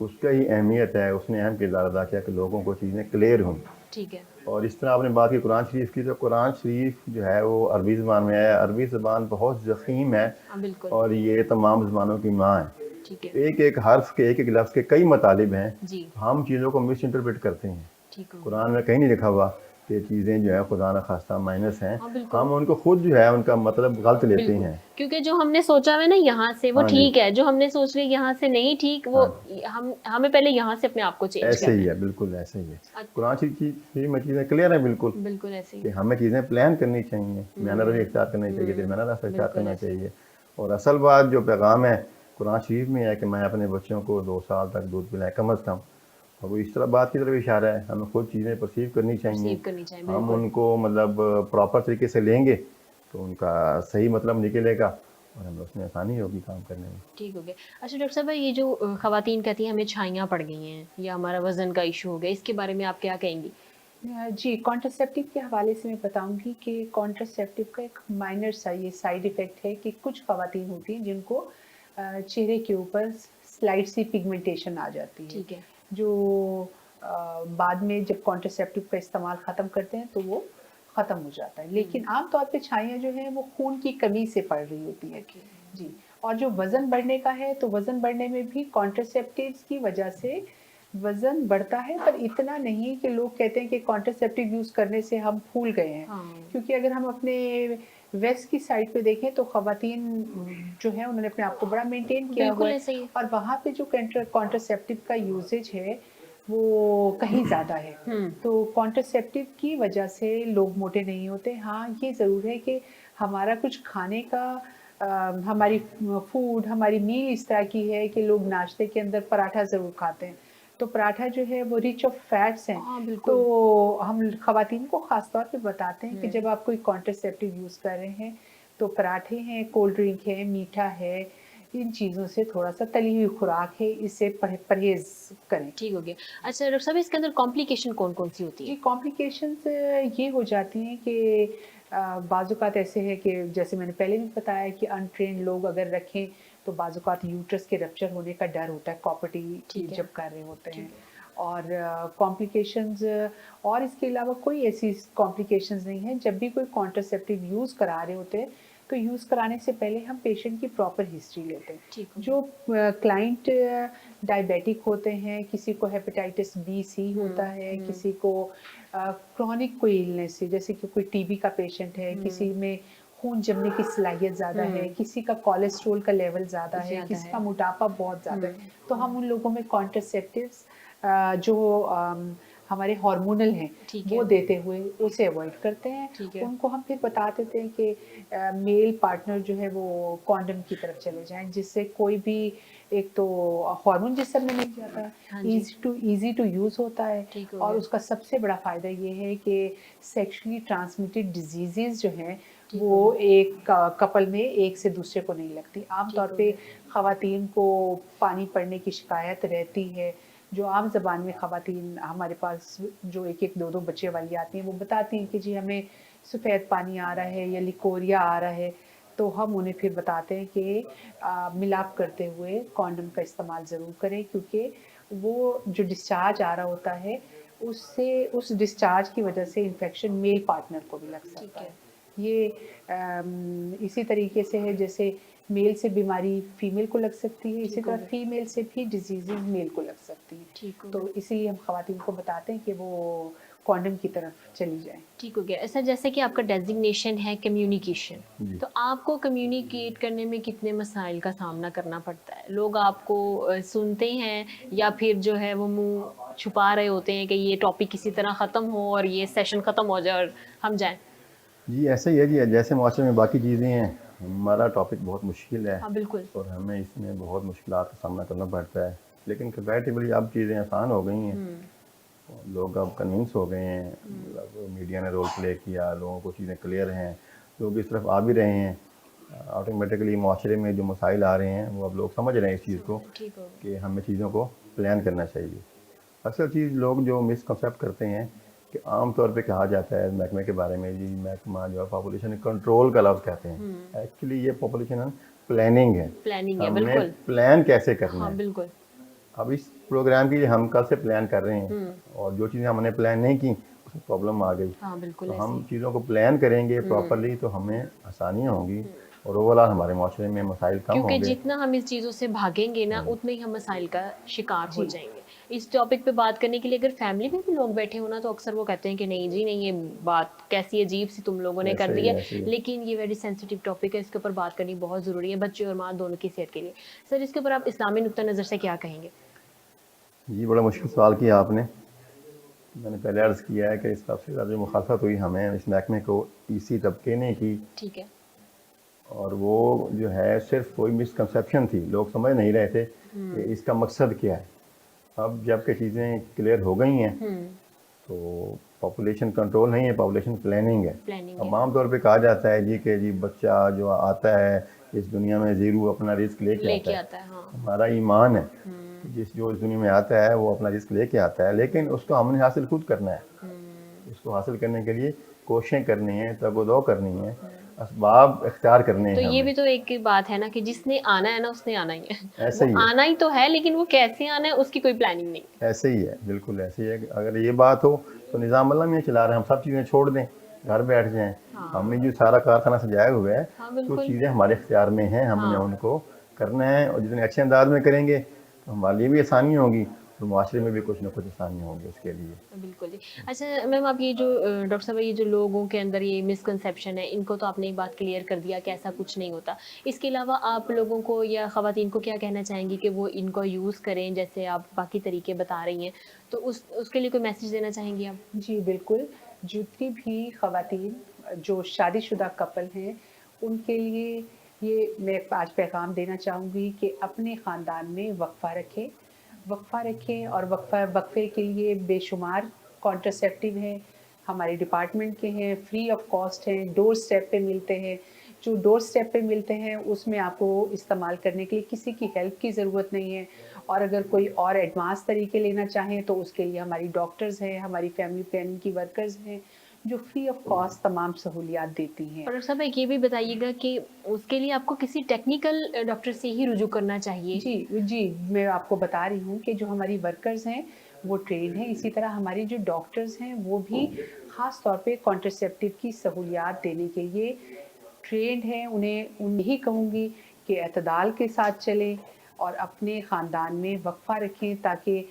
उसका ही अहमियत है। उसने अहम किरदार अदा किया कि लोगों को चीज़ें क्लियर हों। ठीक है। और इस तरह आपने बात की कुरान शरीफ की, तो कुरान शरीफ जो है वो अरबी ज़बान में है। अरबी ज़बान बहुत ज़ख़ीम है, बिल्कुल। और ये तमाम ज़बानों की माँ है। ठीक है। एक एक हर्फ के, एक एक लफ्ज़ के कई मतलब हैं। जी। हम चीज़ों को मिस इंटरप्रेट करते हैं। ठीक है। कुरान में कहीं नहीं लिखा हुआ कि चीज़ें जो है खुदा न खास्ता माइनस हैं। हाँ, बिल्कुल। हम उनको खुद जो है उनका मतलब गलत लेते हैं। क्योंकि जो हमने सोचा है ना यहाँ से वो हाँ जी। ठीक है, जो हमने सोच लिया यहाँ से नहीं ठीक, वो हमें पहले यहाँ से अपने आप को चेंज ऐसे करना ही है। है, बिल्कुल ऐसे ही है। अच्छा। कुरान शरीफ में चीज़ें क्लियर है बिल्कुल, बिल्कुल ऐसे ही। कि हमें चीज़ें प्लान करनी चाहिए, मैनर भी इख्तियार करनी चाहिए, फिर मैनर रास्ता इख्तियार करना चाहिए। और असल बात जो पैगाम है कुरान शरीफ में है कि मैं अपने बच्चों को 2 साल तक दूध पिलाएं कम अज़ कम। और वो इस तरह बात की तरफ इशारा है। हमें खुद चीज़ें परसीव करनी चाहिए। हम उनको मतलब प्रॉपर तरीके से लेंगे तो उनका सही मतलब निकलेगा, और हमें उसमें आसानी होगी काम करने में। ठीक हो गया। अच्छा डॉक्टर साहब, ये जो ख़वातीन कहती हैं हमें छाइयाँ पड़ गई हैं या हमारा वज़न का इशू हो गया, इसके बारे में आप क्या कहेंगी? जी, कॉन्ट्रासेप्टिव के हवाले से मैं बताऊंगी कि कॉन्ट्रासेप्टिव का एक माइनर सा ये साइड इफ़ेक्ट है कि कुछ ख़वातीन होती हैं जिनको चेहरे के ऊपर स्लाइट सी पिगमेंटेशन आ जाती है। ठीक है। जो बाद में जब कॉन्ट्रासेप्टिव का इस्तेमाल ख़त्म करते हैं तो वो ख़त्म हो जाता है। लेकिन आमतौर पे छाइयाँ जो हैं वो खून की कमी से पड़ रही होती है। जी। और जो वज़न बढ़ने का है, तो वज़न बढ़ने में भी कॉन्ट्रासेप्टिव्स की वजह से वज़न बढ़ता है, पर इतना नहीं कि लोग कहते हैं कि कॉन्ट्रासेप्टिव यूज़ करने से हम फूल गए हैं। क्योंकि अगर हम अपने वेस्ट की साइड पे देखें तो ख़वातीन जो है उन्होंने अपने आप को बड़ा मेंटेन किया हुआ है, और वहाँ पे जो कॉन्ट्रासेप्टिव का यूजेज है वो कहीं ज़्यादा है। तो कॉन्ट्रासेप्टिव की वजह से लोग मोटे नहीं होते। हाँ, ये ज़रूर है कि हमारा कुछ खाने का हमारी फूड, हमारी मील इस तरह की है कि लोग नाश्ते के अंदर पराठा ज़रूर खाते हैं। तो पराठा जो है वो रिच ऑफ फैट्स हैं। तो हम ख़वातीन को ख़ास तौर पे बताते हैं कि जब आप कोई कॉन्ट्रासेप्टिव यूज़ कर रहे हैं तो पराठे हैं, कोल्ड ड्रिंक है, मीठा है, इन चीज़ों से थोड़ा सा तली हुई खुराक है, इससे परहेज़ करें। ठीक हो गया। अच्छा डॉक्टर साहब, इसके अंदर कॉम्प्लिकेशन कौन कौन सी होती है? जी, कॉम्प्लिकेशंस ये हो जाती हैं कि बाज़ औक़ात ऐसे है कि जैसे मैंने पहले भी बताया कि अनट्रेन्ड लोग अगर रखें तो बाज़ औक़ात यूट्रस के रप्चर होने का डर होता है कॉपर्टी ठीक है। जब कर रहे होते हैं, और कॉम्प्लिकेशंस, और इसके अलावा कोई ऐसी कॉम्प्लिकेशंस नहीं है। जब भी कोई कॉन्ट्रासेप्टिव यूज़ करा रहे होते हैं तो यूज़ कराने से पहले हम पेशेंट की प्रॉपर हिस्ट्री लेते ठीक हैं। है। जो क्लाइंट डायबिटिक होते हैं, किसी को हेपेटाइटिस बी सी होता है, किसी को क्रॉनिक कोई इलनेस है, जैसे कि कोई टीबी का पेशेंट है, किसी में खून जमने की सलाहियत ज़्यादा है, किसी का कोलेस्ट्रॉल का लेवल ज़्यादा है, ज़्यादा किसी है। का मोटापा बहुत ज़्यादा है, तो हम उन लोगों में कॉन्ट्रासेप्टिव्स जो हमारे हार्मोनल हैं ठीक वो है। देते हुए उसे अवॉइड करते हैं। ठीक है। उनको हम फिर बता देते हैं कि मेल पार्टनर जो है वो कॉन्डम की तरफ चले जाएं, जिससे कोई भी, एक तो हार्मोन जिस्म में नहीं जाता, हाँ जी। इजी टू यूज़ होता है, ठीक हो और गया। उसका सबसे बड़ा फ़ायदा ये है कि सेक्शुअली ट्रांसमिटेड डिजीज़ेज़ जो हैं ठीक वो हो एक कपल में एक से दूसरे को नहीं लगती। आम ठीक तौर हो पे गया। ख़वातीन को पानी पड़ने की शिकायत रहती है। जो आम ज़बान में ख़वातीन हमारे पास जो एक-एक, दो-दो बच्चे वाली आती हैं, वो बताती हैं कि जी हमें सफ़ेद पानी आ रहा है या लिकोरिया आ रहा है, तो हम उन्हें फिर बताते हैं कि मिलाप करते हुए कॉन्डम का इस्तेमाल ज़रूर करें, क्योंकि वो जो डिस्चार्ज आ रहा होता है उससे, उस डिस्चार्ज की वजह से इन्फेक्शन मेल पार्टनर को भी लग ठीक सकता है। है। ये इसी तरीके से है जैसे मेल से बीमारी फीमेल को लग सकती है, इसी ठीक हो तरह गया। फीमेल से भी डिजीज़ेज़ मेल को लग सकती हैं। ठीक हो तो गया। इसीलिए हम ख़वातीन को बताते हैं कि वो कॉन्डम की तरफ चली जाएँ। ठीक हो गया। ऐसा जैसे कि आपका डेज़िग्नेशन है कम्युनिकेशन, जी। तो आपको कम्युनिकेट करने में कितने मसाइल का सामना करना पड़ता है? लोग आपको सुनते हैं या फिर जो है वो मुँह छुपा रहे होते हैं कि ये टॉपिक किसी तरह ख़त्म हो और ये सेशन ख़त्म हो जाए और हम जाएँ? जी, ऐसा ही है जी, जैसे माशरे में बाकी चीज़ें हैं, हमारा टॉपिक बहुत मुश्किल है हाँ, बिल्कुल। और हमें इसमें बहुत मुश्किलात का सामना करना पड़ता है। लेकिन कंपैरेटिवली अब चीज़ें आसान हो गई हैं, लोग अब कन्विंस हो गए हैं, मतलब मीडिया ने रोल प्ले किया, लोगों को चीज़ें क्लियर हैं, लोग इस तरफ आ भी रहे हैं। ऑटोमेटिकली माशरे में जो मसाइल आ रहे हैं वो अब लोग समझ रहे हैं इस चीज़ को ठीक हो गया। कि हमें चीज़ों को प्लान करना चाहिए। अक्सर चीज़ लोग जो मिसकंसेप्ट करते हैं कि आम तौर पे कहा जाता है महकमे के बारे में, जी महकमा जो है पॉपुलेशन कंट्रोल का लफ्ज़ कहते हैं। एक्चुअली ये पॉपुलेशन प्लानिंग है, प्लानिंग है, हमें बिल्कुल। प्लान कैसे करना हाँ, है। बिल्कुल। अब इस प्रोग्राम की हम कल से प्लान कर रहे हैं और जो चीज़ें हमने प्लान नहीं की उसमें प्रॉब्लम आ गई। हाँ, बिल्कुल तो ऐसे हम ही। चीज़ों को प्लान करेंगे प्रॉपरली तो हमें आसानियाँ होंगी और ओवरऑल हमारे माशरे में मसाइल कम क्योंकि होंगे। जितना हम इस चीज़ों से भागेंगे ना, उतना ही हम मसाइल का शिकार हो जी। जाएँगे। इस टॉपिक पे बात करने के लिए अगर फैमिली में भी लोग बैठे हो ना, तो अक्सर वो कहते हैं कि नहीं जी, नहीं, ये बात कैसी अजीब-सी तुम लोगों ने कर ऐसे दी ही है। ऐसे ही लेकिन ये वेरी सेंसिटिव टॉपिक है, इसके ऊपर बात करनी बहुत ज़रूरी है, बच्चे और माँ दोनों की सेहत के लिए। सर, इसके ऊपर आप इस्लामी नुक्ता नज़र से क्या कहेंगे? जी, बड़ा मुश्किल सवाल किया आपने। मैंने पहले अर्ज़ किया है कि इस सबसे ज़्यादा जो मुखालफत हुई हमें इस महकमे को इसी तबके ने की, ठीक है। और वो जो है सिर्फ कोई मिसकंसेप्शन थी, लोग समझ नहीं रहे थे कि इसका मकसद क्या है। अब जबकि चीज़ें क्लियर हो गई हैं तो पॉपुलेशन कंट्रोल नहीं है, पॉपुलेशन प्लानिंग है। प्लानिंग अब है। आम तौर पे कहा जाता है जी कि जी बच्चा जो आता है इस दुनिया में ज़ीरो अपना रिस्क लेके आता लेके है। आता है, हाँ। हमारा ईमान है कि जो इस दुनिया में आता है वो अपना रिस्क लेके आता है, लेकिन उसको हमने हासिल खुद करना है। इसको हासिल करने के लिए कोशिशें करनी है, तगो-दो करनी है, असबाब इख्तियार करने हैं तो ये हमें। भी तो एक बात है ना कि जिसने आना है ना, उसने आना ही है। ऐसे वो ही है। आना ही तो है, लेकिन वो कैसे आना है उसकी कोई प्लानिंग नहीं। ऐसे ही है, बिल्कुल ऐसे ही है। अगर ये बात हो तो निज़ाम अल्लाह में चला रहे हैं, हम सब चीज़ें छोड़ दें, घर बैठ जाएँ। हमने जो सारा कारखाना सजाया हुआ है, हाँ, तो बिल्कुल। चीज़ें हमारे इख्तियार में हैं, हमने हाँ। उनको करना है और जितने अच्छे अंदाज में करेंगे तो हमारे लिए भी आसानी होगी और माशरे में भी कुछ ना कुछ आसानियाँ होंगी उसके लिए। बिल्कुल जी। अच्छा मैम, आप ये जो डॉक्टर साहब, ये जो लोगों के अंदर ये मिसकंसेप्शन है, इनको तो आपने एक बात क्लियर कर दिया कि ऐसा कुछ नहीं होता। इसके अलावा आप लोगों को या ख़वातीन को क्या कहना चाहेंगी कि वो इनको यूज़ करें, जैसे आप बाकी तरीके बता रही हैं, तो उसके लिए कोई मैसेज देना चाहेंगी आप? जी, बिल्कुल। जितनी भी ख़वातीन जो शादीशुदा कपल हैं, उनके लिए ये मैं आज पैगाम देना चाहूँगी कि अपने ख़ानदान में वक़फ़ा रखें और वक़फ़े के लिए बेशुमार कॉन्ट्रासेप्टिव हैं, हमारे डिपार्टमेंट के हैं, फ्री ऑफ कॉस्ट हैं, डोर स्टेप पे मिलते हैं। जो डोर स्टेप पे मिलते हैं, उसमें आपको इस्तेमाल करने के लिए किसी की हेल्प की ज़रूरत नहीं है, और अगर कोई और एडवांस तरीके लेना चाहें, तो उसके लिए हमारी डॉक्टर्स हैं, हमारी फैमिली प्लानिंग की वर्कर्स हैं, जो फ्री ऑफ कॉस्ट तमाम सहूलियात देती हैं। और सब एक ये भी बताइएगा कि उसके लिए आपको किसी टेक्निकल डॉक्टर से ही रुजू करना चाहिए? जी, मैं आपको बता रही हूँ कि जो हमारी वर्कर्स हैं वो ट्रेंड हैं, इसी तरह हमारी जो डॉक्टर्स हैं वो भी ख़ास तौर पे कॉन्ट्रासेप्टिव की सहूलियात देने के लिए ट्रेंड हैं। उन्हें यही कहूँगी कि एतदाल के साथ चलें और अपने ख़ानदान में वक्फा रखें ताकि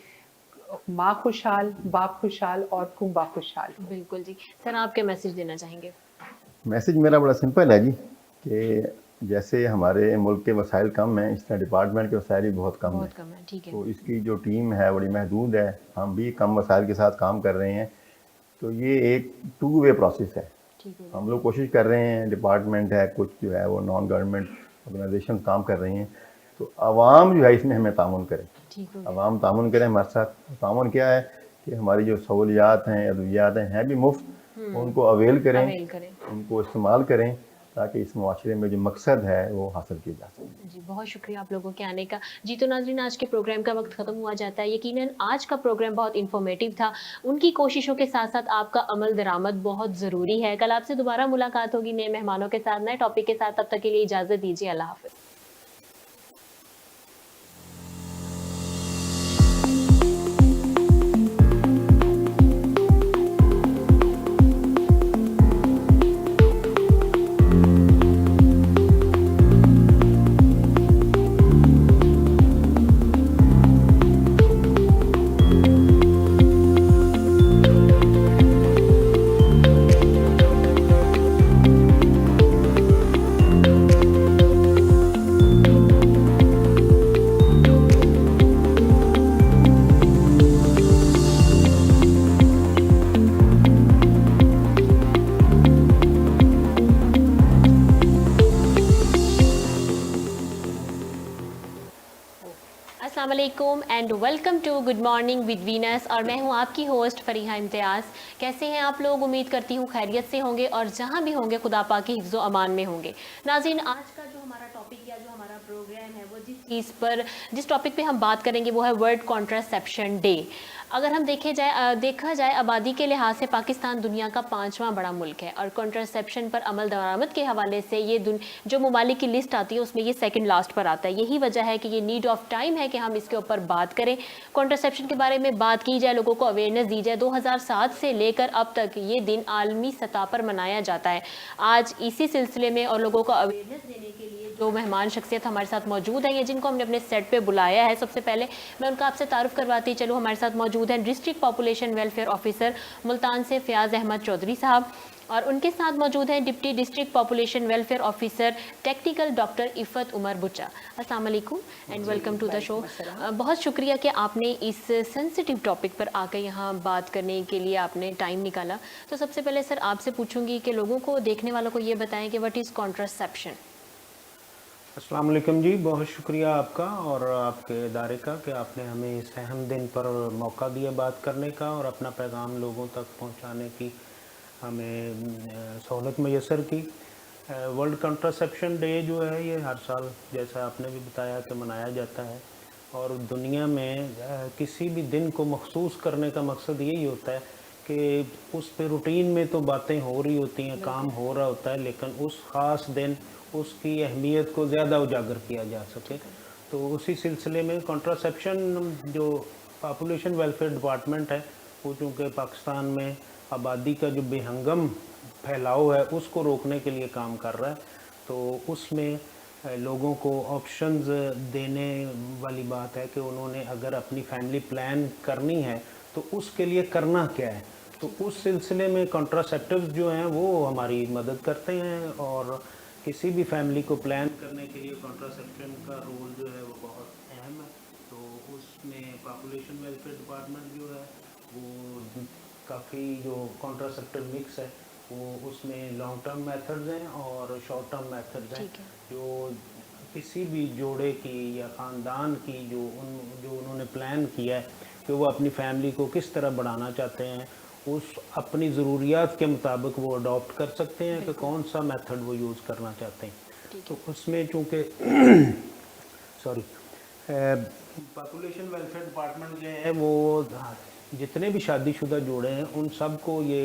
माँ खुशहाल, बाप खुशहाल और कुंबा खुशहाल। बिल्कुल जी। सर आप क्या मैसेज देना चाहेंगे? मैसेज मेरा बड़ा सिंपल है जी, कि जैसे हमारे मुल्क के वसाइल कम हैं, इस तरह डिपार्टमेंट के वसाइल भी बहुत कम हैं। बहुत कम है, ठीक है। तो इसकी जो टीम है बड़ी महदूद है, हम भी कम वसाइल के साथ काम कर रहे हैं। तो ये एक 2 वे प्रोसेस है। ठीक है। हम लोग कोशिश कर रहे हैं, डिपार्टमेंट है, कुछ जो है वो नॉन गवर्नमेंट ऑर्गेनाइजेशन काम कर रही हैं, तो आवाम जो है इसमें हमें तामुन करे, ठीक हो गया। आवाम तामुन करें हमारे साथ। तामुन क्या है कि हमारी जो सहूलियात हैं, अद्वियात हैं भी मुफ्त, उनको अवेल करें, अवेल करें। उनको इस्तेमाल करें ताकि इस मुआशरे में जो मकसद है वो हासिल किया जा सके। जी बहुत शुक्रिया आप लोगों के आने का। जी तो नाज़रीन आज के प्रोग्राम का वक्त ख़त्म हुआ जाता है। यकीनन आज का प्रोग्राम बहुत इन्फॉर्मेटिव था। उनकी कोशिशों के साथ साथ आपका अमल दरामद बहुत ज़रूरी है। कल आपसे दोबारा मुलाकात होगी नए मेहमानों के साथ, नए टॉपिक के साथ। तब तक के लिए इजाज़त दीजिए। अल्लाह हाफ़िज़। अस्सलाम वालेकुम and welcome to good morning with Venus. और मैं हूं आपकी होस्ट फरीहा इम्तियाज़। कैसे हैं आप लोग? उम्मीद करती हूं खैरियत से होंगे और जहां भी होंगे खुदा पाक की हिफ्ज़ो अमान में होंगे। नाज़रीन आज का जो हमारा टॉपिक या जो हमारा प्रोग्राम है वो जिस टॉपिक पे हम बात करेंगे वो है वर्ल्ड कॉन्ट्रासेप्शन डे। अगर हम देखा जाए आबादी के लिहाज से पाकिस्तान दुनिया का 5वां बड़ा मुल्क है और कॉन्ट्रासेप्शन पर अमल दरामद के हवाले से ये जो ममालिक की लिस्ट आती है उसमें ये सेकंड लास्ट पर आता है। यही वजह है कि ये नीड ऑफ टाइम है कि हम इसके ऊपर बात करें, कॉन्ट्रासेप्शन के बारे में बात की जाए, लोगों को अवेयरनेस दी जाए। 2007 से लेकर अब तक ये दिन आलमी सतह पर मनाया जाता है। आज इसी सिलसिले में और लोगों को अवेयरनेस देने के लिए जो मेहमान शख्सियत हमारे साथ मौजूद हैं या जिनको हमने अपने सेट पे बुलाया है, सबसे पहले मैं उनका आपसे तारुफ करवाती चलूँ। हमारे साथ मौजूद हैं district population welfare officer Multan से फ़याज़ अहमद चौधरी साहब, और उनके साथ मौजूद हैं deputy district population welfare officer technical doctor Iffat Umar Buchha. अस्सलाम वालेकुम and welcome to the show. बहुत शुक्रिया कि आपने इस सेंसिटिव टॉपिक पर आकर यहाँ बात करने के लिए आपने टाइम निकाला। तो सबसे पहले सर आपसे पूछूंगी कि लोगों को, देखने वालों को ये बताएं कि व्हाट इज़ कॉन्ट्रासेप्शन। अस्सलाम वालेकुम जी, बहुत शुक्रिया आपका और आपके इदारे का कि आपने हमें इस अहम दिन पर मौका दिया बात करने का और अपना पैगाम लोगों तक पहुंचाने की हमें सहूलत मैसर की। वर्ल्ड कॉन्ट्रासेप्शन डे जो है ये हर साल, जैसा आपने भी बताया, कि मनाया जाता है और दुनिया में किसी भी दिन को मखसूस करने का मकसद यही होता है कि उस पे रूटीन में तो बातें हो रही होती हैं, काम हो रहा होता है, लेकिन उस ख़ास दिन उसकी अहमियत को ज़्यादा उजागर किया जा सके। तो उसी सिलसिले में कॉन्ट्रासेप्शन जो पॉपुलेशन वेलफेयर डिपार्टमेंट है वो चूँकि पाकिस्तान में आबादी का जो बेहंगम फैलाव है उसको रोकने के लिए काम कर रहा है, तो उसमें लोगों को ऑप्शंस देने वाली बात है कि उन्होंने अगर अपनी फैमिली प्लान करनी है तो उसके लिए करना क्या है। तो उस सिलसिले में कॉन्ट्रासेप्टिव्स जो हैं वो हमारी मदद करते हैं और किसी भी फैमिली को प्लान करने के लिए कॉन्ट्रासेप्शन का रोल जो है वो बहुत अहम है। तो उसमें पॉपुलेशन वेलफेयर डिपार्टमेंट जो है वो काफ़ी जो कॉन्ट्रासेप्टिव मिक्स है वो उसमें लॉन्ग टर्म मेथड्स हैं और शॉर्ट टर्म मेथड्स हैं जो किसी भी जोड़े की या ख़ानदान की जो उन्होंने प्लान किया है कि वो अपनी फैमिली को किस तरह बढ़ाना चाहते हैं, उस अपनी ज़रूरियात के मुताबिक वो अडॉप्ट कर सकते हैं कि कौन सा मेथड वो यूज़ करना चाहते हैं। तो उसमें चूँकि पॉपुलेशन वेलफेयर डिपार्टमेंट जो है वो जितने भी शादीशुदा जोड़े हैं उन सब को ये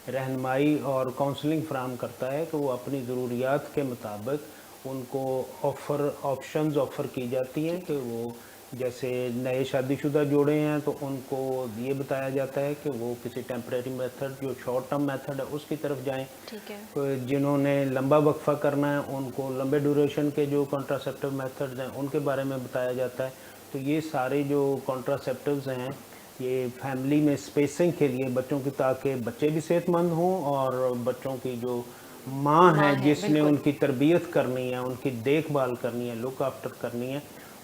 रहनुमाई और काउंसलिंग फराहम करता है कि वो अपनी ज़रूरियात के मुताबिक उनको ऑप्शंस ऑफ़र की जाती हैं कि वो जैसे नए शादीशुदा जोड़े हैं तो उनको ये बताया जाता है कि वो किसी टेम्परेरी मेथड जो शॉर्ट टर्म मेथड है उसकी तरफ जाएं। ठीक है। तो जिन्होंने लंबा वक्फा करना है उनको लंबे ड्यूरेशन के जो कॉन्ट्रासेप्टिव मेथड्स हैं उनके बारे में बताया जाता है। तो ये सारे जो कॉन्ट्रासेप्टिव्स हैं ये फैमिली में स्पेसिंग के लिए बच्चों की, ताकि बच्चे भी सेहतमंद हों और बच्चों की जो माँ है जिसने उनकी तरबियत करनी है, उनकी देखभाल करनी है, लुक आफ्टर करनी है,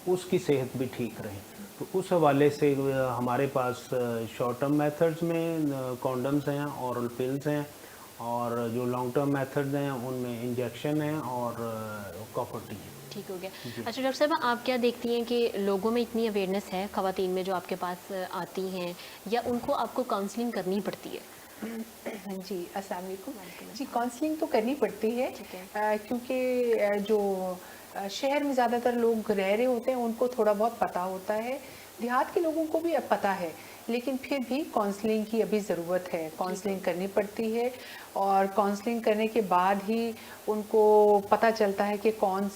उसकी सेहत भी ठीक रहे। तो उस हवाले से हमारे पास शॉर्ट टर्म मेथड्स में कॉन्डम्स हैं, ऑरल पिल्स हैं, और जो लॉन्ग टर्म मेथड्स हैं उनमें इंजेक्शन है और कॉपर टी है। ठीक हो गया। अच्छा डॉक्टर साहब, आप क्या देखती हैं कि लोगों में इतनी अवेयरनेस है ख़वातीन में जो आपके पास आती हैं, या उनको आपको काउंसलिंग करनी पड़ती है? हाँ जी, अस्सलाम वालेकुम। जी, काउंसलिंग तो करनी पड़ती है क्योंकि जो शहर में ज़्यादातर लोग रह रहे होते हैं उनको थोड़ा बहुत पता होता है, देहात के लोगों को भी अब पता है, लेकिन फिर भी काउंसलिंग की अभी ज़रूरत है। काउंसलिंग करनी पड़ती है और काउंसलिंग करने के बाद ही उनको पता चलता है कि कौन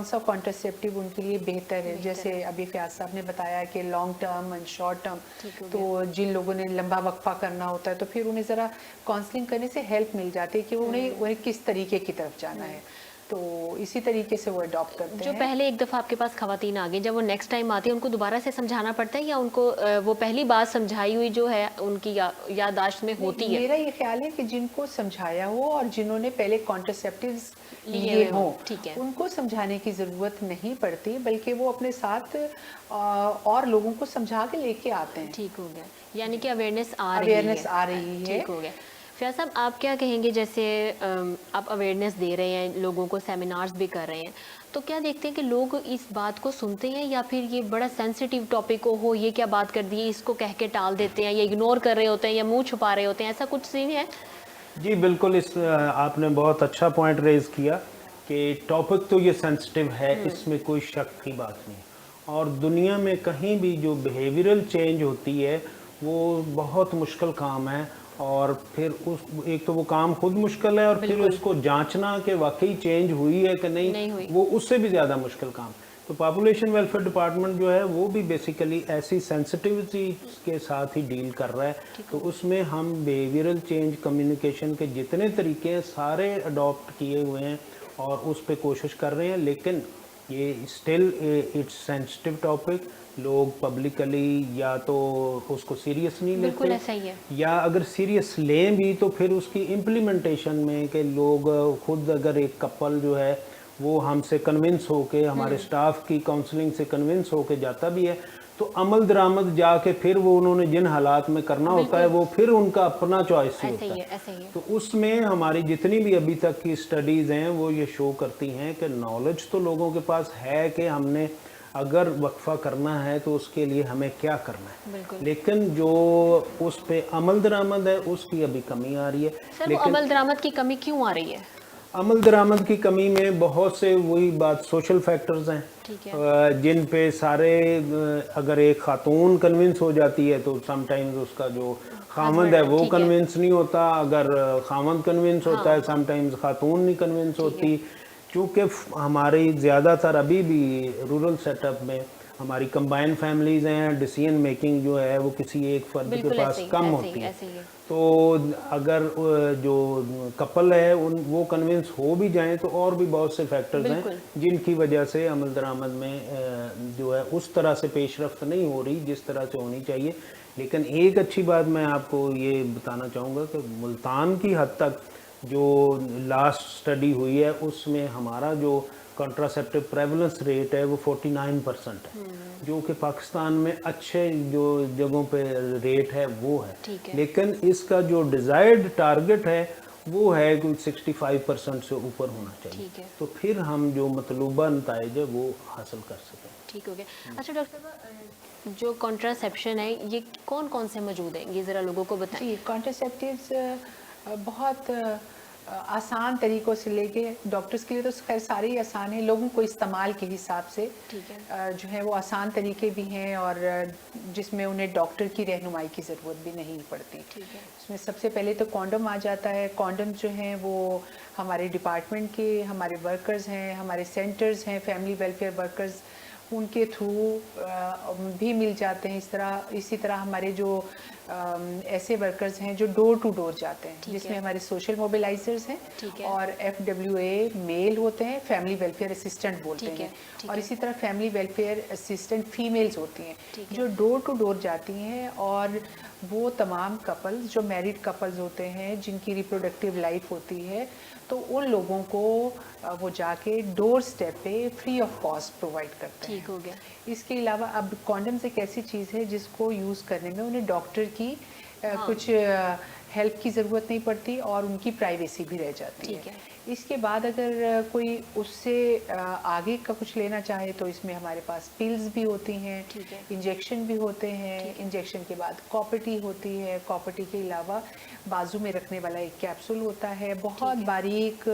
सा कॉन्ट्रासेप्टिव उनके लिए बेहतर है। जैसे अभी फयाज साहब ने बताया कि long term and short term, तो जिन लोगों ने लंबा वक्फा करना होता है तो फिर उन्हें ज़रा काउंसलिंग करने से हेल्प मिल जाती है कि उन्हें किस तरीके की तरफ जाना है, तो इसी तरीके से वो अडॉप्ट करते हैं। जो पहले एक दफ़ा आपके पास ख़वातीन आ गई, जब वो नेक्स्ट टाइम आती है उनको दोबारा से समझाना पड़ता है, या उनको वो पहली बात समझाई हुई जो है उनकी याददाश्त में होती है? मेरा ये ख्याल है कि जिनको समझाया हो और जिन्होंने पहले कॉन्ट्रासेप्टिव्स लिए हो, ठीक है, उनको समझाने की ज़रूरत नहीं पड़ती, बल्कि वो अपने साथ और लोगों को समझा के लेके आते हैं। ठीक हो गया, यानी कि अवेयरनेस आ रही है। ठीक हो गया। फयाज साहब, आप क्या कहेंगे, जैसे आप अवेयरनेस दे रहे हैं, लोगों को सेमिनार्स भी कर रहे हैं, तो क्या देखते हैं कि लोग इस बात को सुनते हैं, या फिर ये बड़ा सेंसिटिव टॉपिक हो, ये क्या बात कर दी, इसको कह के टाल देते हैं, या इग्नोर कर रहे होते हैं, या मुंह छुपा रहे होते हैं, ऐसा कुछ सीन है? जी बिल्कुल, आपने बहुत अच्छा पॉइंट रेज़ किया कि टॉपिक तो ये सेंसिटिव है, इसमें कोई शक की बात नहीं। और दुनिया में कहीं भी जो बिहेवियरल चेंज होती है वो बहुत मुश्किल काम है, और फिर एक तो वो काम खुद मुश्किल है, और फिर उसको जांचना कि वाकई चेंज हुई है कि नहीं हुई, वो उससे भी ज़्यादा मुश्किल काम। तो पॉपुलेशन वेलफेयर डिपार्टमेंट जो है वो भी बेसिकली ऐसी सेंसिटिविटी के साथ ही डील कर रहा है। तो उसमें हम बिहेवियरल चेंज कम्युनिकेशन के जितने तरीके हैं सारे अडॉप्ट किए हुए हैं और उस पर कोशिश कर रहे हैं, लेकिन ये स्टिल इट्स सेंसिटिव टॉपिक। लोग पब्लिकली या तो उसको सीरियस नहीं लेते, ऐसा ही है, या अगर सीरियस लें भी तो फिर उसकी इम्प्लीमेंटेशन में कि लोग खुद, अगर एक कपल जो है वो हमसे कन्विंस होके, हमारे स्टाफ की काउंसलिंग से कन्विंस होके जाता भी है, तो अमल दरामद जाके फिर वो उन्होंने जिन हालात में करना होता है वो फिर उनका अपना चॉइस ही होता है। ऐसा ही है। तो उसमें हमारी जितनी भी अभी तक की स्टडीज़ हैं वो ये शो करती हैं कि नॉलेज तो लोगों के पास है कि हमने अगर वक्फा करना है तो उसके लिए हमें क्या करना है, लेकिन जो उस पे अमल दरामद है उसकी अभी कमी आ रही है। सर, वो अमल दरामद की कमी क्यों आ रही है? अमल दरामद की कमी में बहुत से वही बात सोशल फैक्टर्स हैं, जिन पे सारे, अगर एक खातून कन्विंस हो जाती है तो समटाइम्स उसका जो खामंद है वो कन्विंस नहीं होता, अगर खामंद कन्विंस होता है समटाइम्स खातून नहीं कन्विंस होती। क्योंकि हमारी ज़्यादातर अभी भी रूरल सेटअप में हमारी कंबाइन फैमिलीज़ हैं, डिसीजन मेकिंग जो है वो किसी एक फर्द के पास कम होती है। तो अगर जो कपल है वो कन्विंस हो भी जाएं तो और भी बहुत से फैक्टर्स हैं जिनकी वजह से अमल दरामद में जो है उस तरह से पेशरफ्त नहीं हो रही जिस तरह से होनी चाहिए। लेकिन एक अच्छी बात मैं आपको ये बताना चाहूँगा कि मुल्तान की हद तक जो लास्ट स्टडी हुई है उसमें हमारा जो कॉन्ट्रासेप्टिव प्रेवलेंस रेट है वो 49% है, जो कि पाकिस्तान में अच्छे जो जगहों पे रेट है वो है। लेकिन इसका जो डिज़ायर्ड टारगेट है वो है कि 65% से ऊपर होना चाहिए, तो फिर हम जो मतलूबा नताइज है वो हासिल कर सकें। ठीक हो गया। अच्छा डॉक्टर साहब, जो कॉन्ट्रासेप्शन है ये कौन कौन से मौजूद हैं, ये ज़रा लोगों को बताइए। कॉन्ट्रासेप्टिव्स बहुत आसान तरीक़ों से लेके डॉक्टर्स के लिए तो खैर सारे ही आसान हैं, लोगों को इस्तेमाल के हिसाब से ठीक है। जो है वो आसान तरीके भी हैं और जिसमें उन्हें डॉक्टर की रहनुमाई की ज़रूरत भी नहीं पड़ती। ठीक है। इसमें सबसे पहले तो कॉन्डम आ जाता है। कॉन्डम जो हैं वो हमारे डिपार्टमेंट के हमारे वर्कर्स हैं, हमारे सेंटर्स हैं, फैमिली वेलफेयर वर्कर्स, उनके थ्रू भी मिल जाते हैं। इसी तरह हमारे जो ऐसे वर्कर्स हैं जो डोर टू डोर जाते हैं, ठीक जिसमें है। हमारे सोशल मोबिलाइजर्स हैं ठीक है। और FWA मेल होते हैं, फैमिली वेलफेयर असिस्टेंट बोलते ठीक है, हैं, ठीक और है। इसी तरह फैमिली वेलफेयर असिस्टेंट फीमेल्स होती हैं ठीक है। जो डोर टू डोर जाती हैं। और वो तमाम कपल्स जो मैरिड कपल्स होते हैं जिनकी रिप्रोडक्टिव लाइफ होती है, तो उन लोगों को वो जाके डोर स्टेप पे फ्री ऑफ कॉस्ट प्रोवाइड करते हैं। ठीक हो गया। इसके अलावा अब कॉन्डम्स एक ऐसी चीज़ है जिसको यूज़ करने में उन्हें डॉक्टर की कुछ हेल्प की ज़रूरत नहीं पड़ती और उनकी प्राइवेसी भी रह जाती ठीक है। है। इसके बाद अगर कोई उससे आगे का कुछ लेना चाहे तो इसमें हमारे पास पिल्स भी होती हैं, ठीक है। इंजेक्शन भी होते हैं। इंजेक्शन के बाद कॉपर्टी होती है। कॉपर्टी के अलावा बाजू में रखने वाला एक कैप्सूल होता है, बहुत बारीक,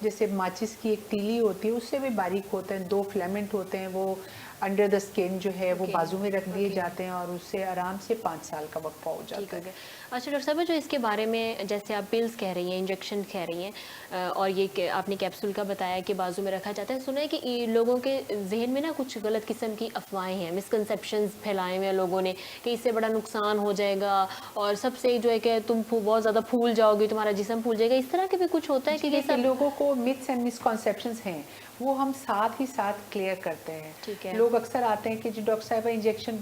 जैसे माचिस की एक तीली होती है उससे भी बारीक होते हैं। 2 फिलामेंट होते हैं, वो अंडर द स्किन जो है वो बाजू में रख दिए जाते हैं और उससे आराम से 5 साल का वक्फा हो ठीक जाता हो है। गया। अच्छा डॉक्टर साहब, जो इसके बारे में जैसे आप पिल्स कह रही हैं, इंजेक्शन कह रही हैं, और ये आपने कैप्सूल का बताया कि बाजू में रखा जाता है, सुना है कि लोगों के जहन में ना कुछ गलत किस्म की अफवाहें हैं, मिसकंसेप्शंस फैलाए हुए हैं लोगों ने कि इससे बड़ा नुकसान हो जाएगा और सबसे जो है कि तुम बहुत ज़्यादा फूल जाओगे, तुम्हारा जिस्म फूल जाएगा, इस तरह के भी कुछ होता है कि ये देखिए, सब? लोगों को मिथ्स एंड मिसकॉन्सेप्शंस हैं, वो हम साथ ही साथ क्लियर करते हैं। ठीक है। लोग अक्सर आते हैं कि जी डॉक्टर साहब इंजेक्शन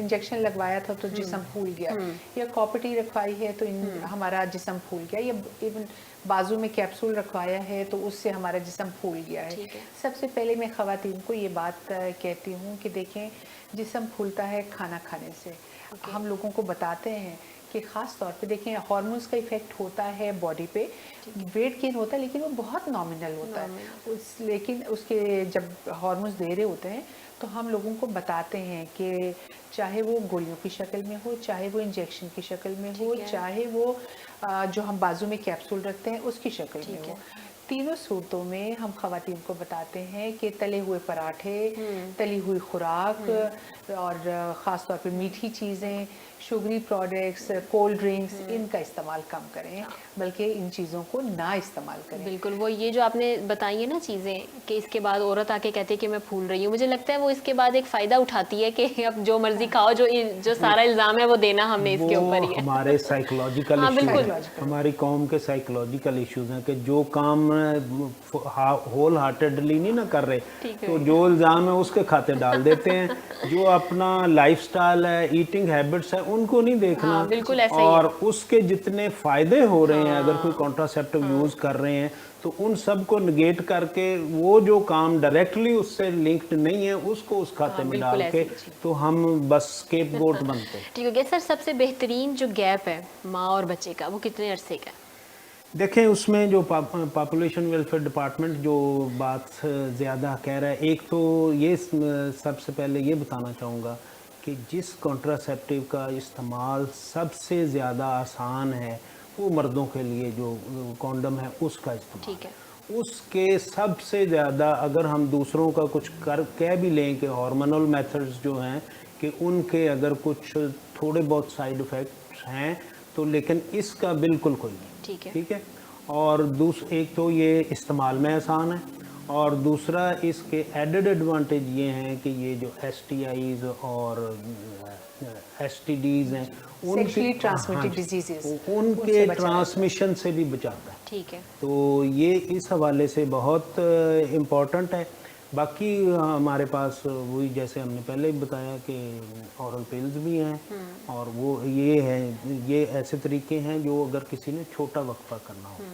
इंजेक्शन लगवाया था तो जिस्म फूल गया, या कॉपर्टी रखवाई है तो हमारा जिस्म फूल गया, या इवन बाजू में कैप्सूल रखवाया है तो उससे हमारा जिस्म फूल गया है। ठीक है। सबसे पहले मैं ख़वातीन को ये बात कहती हूँ कि देखें, जिस्म फूलता है खाना खाने से। हम लोगों को बताते हैं कि ख़ास तौर पे देखें, हार्मोन्स का इफ़ेक्ट होता है बॉडी पे, वेट गेन होता है लेकिन वो बहुत नॉमिनल होता है। लेकिन उसके जब हार्मोन्स दे रहे होते हैं तो हम लोगों को बताते हैं कि चाहे वो गोलियों की शक्ल में हो, चाहे वो इंजेक्शन की शक्ल में हो, चाहे वो जो हम बाजू में कैप्सूल रखते हैं उसकी शक्ल में हो, तीनों सूरतों में हम ख़वातीन को बताते हैं कि तले हुए पराठे, तली हुई खुराक और ख़ास तौर पे मीठी चीज़ें, शुगरी प्रोडक्ट्स, कोल्ड ड्रिंक्स, इनका इस्तेमाल कम करें, बल्कि इन चीज़ों को ना इस्तेमाल करें। बिल्कुल, वो ये जो आपने बताई है ना चीज़ें कि इसके बाद औरत आके कहती है कि मैं फूल रही हूँ, मुझे लगता है वो इसके बाद एक फ़ायदा उठाती है कि अब जो मर्ज़ी खाओ, जो सारा इल्ज़ाम है वो देना हमने इसके ऊपर ही है। हमारे साइकोलॉजिकल हाँ, इश्यूज बिल्कुल। हैं, हमारी कौम के साइकोलॉजिकल इश्यूज हैं कि जो काम होल हार्टेडली नहीं ना कर रहे, तो जो इल्ज़ाम है उसके खाते डाल देते हैं। जो अपना लाइफस्टाइल है, ईटिंग हैबिट्स है, उनको नहीं देखना। हाँ, बिल्कुल ऐसा ही है। और उसके जितने फ़ायदे हो रहे हैं, अगर कोई कॉन्ट्रासेप्टिव यूज़ कर रहे हैं तो उन सब को निगेट करके वो जो काम डायरेक्टली उससे लिंक्ड नहीं है उसको उस खाते में बिल्कुल डाल के ऐसे तो हम बस स्केपगोट बनते हैं। ठीक हो गया। सर, सबसे बेहतरीन जो गैप है माँ और बच्चे का, वो कितने अरसे का है? देखें, उसमें जो पॉपुलेशन वेलफेयर डिपार्टमेंट जो बात ज़्यादा कह रहा है, एक तो ये सबसे पहले ये बताना चाहूँगा कि जिस कॉन्ट्रासेप्टिव का इस्तेमाल सबसे ज़्यादा आसान है वो मर्दों के लिए जो कॉन्डम है उसका इस्तेमाल। ठीक है। उसके सबसे ज़्यादा अगर हम दूसरों का कुछ कह भी लें कि हार्मोनल मेथड्स जो हैं कि उनके अगर कुछ थोड़े बहुत साइड इफ़ेक्ट्स हैं तो, लेकिन इसका बिल्कुल कोई नहीं। ठीक है। ठीक है। और एक तो ये इस्तेमाल में आसान है और दूसरा इसके एडेड एडवांटेज ये हैं कि ये जो STIs और STDs हैं Sexually transmitted diseases, उनके ट्रांसमिशन से भी बचाता है। ठीक है। तो ये इस हवाले से बहुत इम्पोर्टेंट है। बाकी हमारे पास वही जैसे हमने पहले भी बताया कि औरल पिल्स भी हैं और वो ये ऐसे तरीके हैं जो अगर किसी ने छोटा वक्फा करना हो।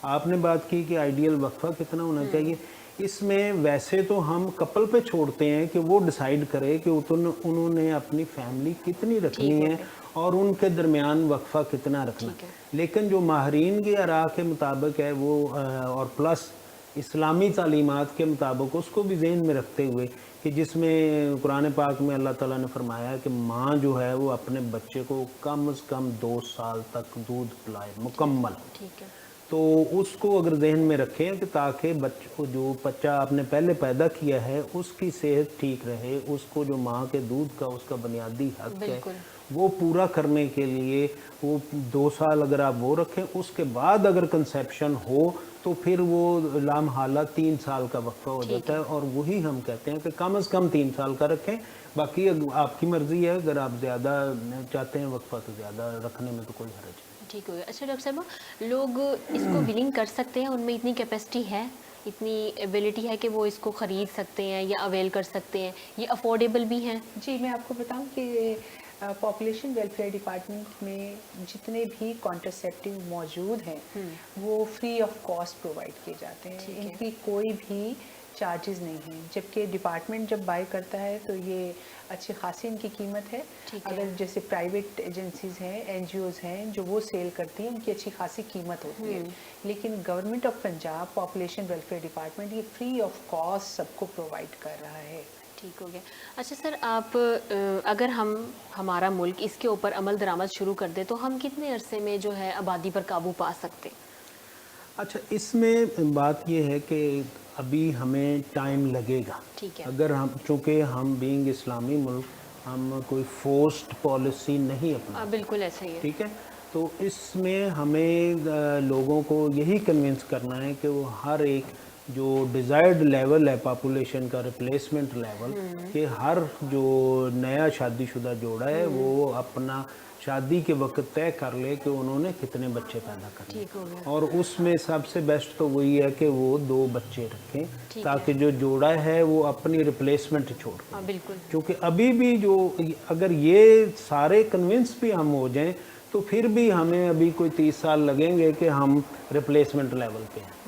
आपने बात की कि आइडियल वक्फा कितना होना चाहिए, इसमें वैसे तो हम कपल पे छोड़ते हैं कि वो डिसाइड करे कि उन्होंने अपनी फैमिली कितनी रखनी है और उनके दरमियान वक्फा कितना रखना है। लेकिन जो माहरीन की आरा के मुताबिक है वो और प्लस इस्लामी तालीमात के मुताबिक उसको भी ज़हन में रखते हुए कि जिसमें कुरान पाक में अल्लाह ताला ने फरमाया कि माँ जो है वो अपने बच्चे को कम से कम 2 साल तक दूध पिलाए मुकम्मल। ठीक है। तो उसको अगर जहन में रखें कि ताकि बच्चों जो बच्चा आपने पहले पैदा किया है उसकी सेहत ठीक रहे, उसको जो माँ के दूध का उसका बुनियादी हक है वो पूरा करने के लिए वो 2 साल अगर आप वो रखें, उसके बाद अगर कंसेप्शन हो तो फिर वो लामहाला 3 साल का वक्फा हो जाता है। और वही हम कहते हैं कि कम से कम 3 साल का रखें, बाकी आपकी मर्ज़ी है, अगर आप ज़्यादा चाहते हैं वक्फा तो ज़्यादा रखने में तो कोई हर्ज नहीं। ठीक हो गया। अच्छा डॉक्टर साहब, लोग इसको विलिंग कर सकते हैं, उनमें इतनी कैपेसिटी है, इतनी एबिलिटी है कि वो इसको ख़रीद सकते हैं या अवेल कर सकते हैं, ये अफोर्डेबल भी हैं? जी, मैं आपको बताऊं कि पॉपुलेशन वेलफेयर डिपार्टमेंट में जितने भी कॉन्ट्रासेप्टिव मौजूद हैं वो फ्री ऑफ कॉस्ट प्रोवाइड किए जाते हैं, इनकी कोई भी चार्जेस नहीं हैं। जबकि डिपार्टमेंट जब बाय करता है तो ये अच्छी खासी इनकी कीमत है। अगर जैसे प्राइवेट एजेंसीज हैं, एनजीओज हैं जो वो सेल करती हैं, उनकी अच्छी खासी कीमत होती है, लेकिन government of Punjab population welfare department ये फ्री ऑफ कॉस्ट सबको प्रोवाइड कर रहा है। ठीक हो गया। अच्छा सर, आप अगर हमारा मुल्क इसके ऊपर अमल दरामद शुरू कर दे तो हम कितने अरसे में जो है आबादी पर काबू पा सकते? अच्छा, इसमें बात ये है कि अभी हमें टाइम लगेगा। ठीक है। अगर हम, चूँकि हम बीइंग इस्लामी मुल्क, हम कोई फोर्स्ड पॉलिसी नहीं अपना, बिल्कुल ऐसा ही है। ठीक है, तो इसमें हमें लोगों को यही कन्विंस करना है कि वो हर एक जो डिज़ायर्ड लेवल है पॉपुलेशन का, रिप्लेसमेंट लेवल, कि हर जो नया शादीशुदा जोड़ा है वो अपना शादी के वक्त तय कर ले कि उन्होंने कितने बच्चे पैदा करने। ठीक हो गया। और उसमें सबसे बेस्ट तो वही है कि वो 2 बच्चे रखें ताकि जो जोड़ा है वो अपनी रिप्लेसमेंट छोड़। बिल्कुल। क्योंकि अभी भी जो, अगर ये सारे कन्विंस भी हम हो जाएं तो फिर भी हमें अभी कोई 30 साल लगेंगे कि हम रिप्लेसमेंट लेवल पे हैं।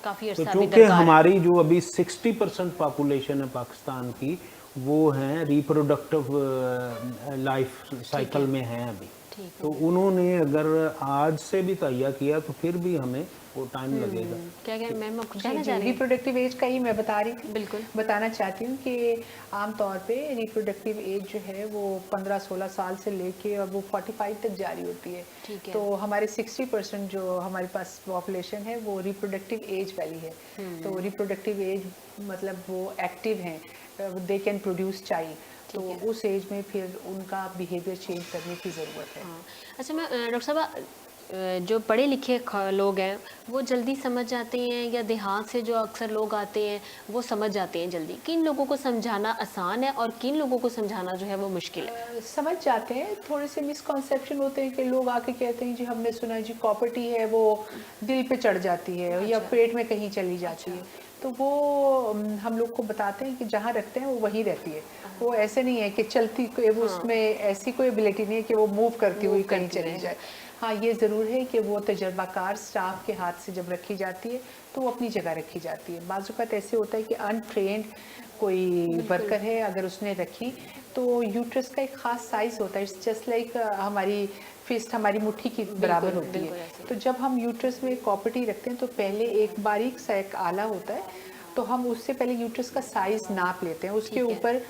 काफ़ी तो अर्सा भी चूँकि दरकार है। हमारी जो अभी 60% पॉपुलेशन है पाकिस्तान की, वो हैं रिप्रोडक्टिव लाइफ साइकिल में हैं अभी, तो उन्होंने अगर आज से भी तैयार किया तो फिर भी हमें वो टाइम लगेगा। क्या क्या मैम आप कहना चाह रही हैं? रिप्रोडक्टिव एज का ही मैं बता रही थी। बिल्कुल। बताना चाहती हूँ कि आमतौर पे रिप्रोडक्टिव एज जो है वो 15-16 साल से लेके और वो 45 तक जारी होती है। ठीक है। तो हमारे 60% जो हमारे पास पॉपुलेशन है वो रिप्रोडक्टिव एज वाली है। तो रिप्रोडक्टिव एज मतलब वो एक्टिव हैं, दे कैन प्रोड्यूस चाइल्ड, तो उस एज में फिर उनका बिहेवियर चेंज करने की ज़रूरत है। अच्छा मैं डॉक्टर साहब, जो पढ़े लिखे लोग हैं वो जल्दी समझ जाते हैं या देहात से जो अक्सर लोग आते हैं वो समझ जाते हैं जल्दी? किन लोगों को समझाना आसान है और किन लोगों को समझाना जो है वो मुश्किल है? समझ जाते हैं। थोड़े से मिसकॉन्सेप्शन होते हैं कि लोग आके कहते हैं जी हमने सुना जी प्रॉपर्टी है वो दिल पे चढ़ जाती है या पेट में कहीं चली जाती है, तो वो हम लोग को बताते हैं कि जहाँ रखते हैं वो वहीं रहती है। वो ऐसे नहीं है कि चलती वो उसमें ऐसी कोई एबिलिटी नहीं है कि वो मूव करती हुई कहीं चली जाए। हाँ, ये ज़रूर है कि वो तजर्बाकार स्टाफ के हाथ से जब रखी जाती है तो वो अपनी जगह रखी जाती है। बाज़ औक़ात ऐसे होता है कि अनट्रेंड कोई वर्कर है, अगर उसने रखी तो यूट्रस का एक ख़ास साइज़ होता है, इट्स जस्ट लाइक हमारी फिस्ट हमारी मुट्ठी की बराबर होती है। तो जब हम यूट्रस में प्रॉपर्टी रखते हैं तो पहले एक बारीक सा एक आला होता है, तो हम उससे पहले यूट्रस का साइज़ नाप लेते हैं। उसके ऊपर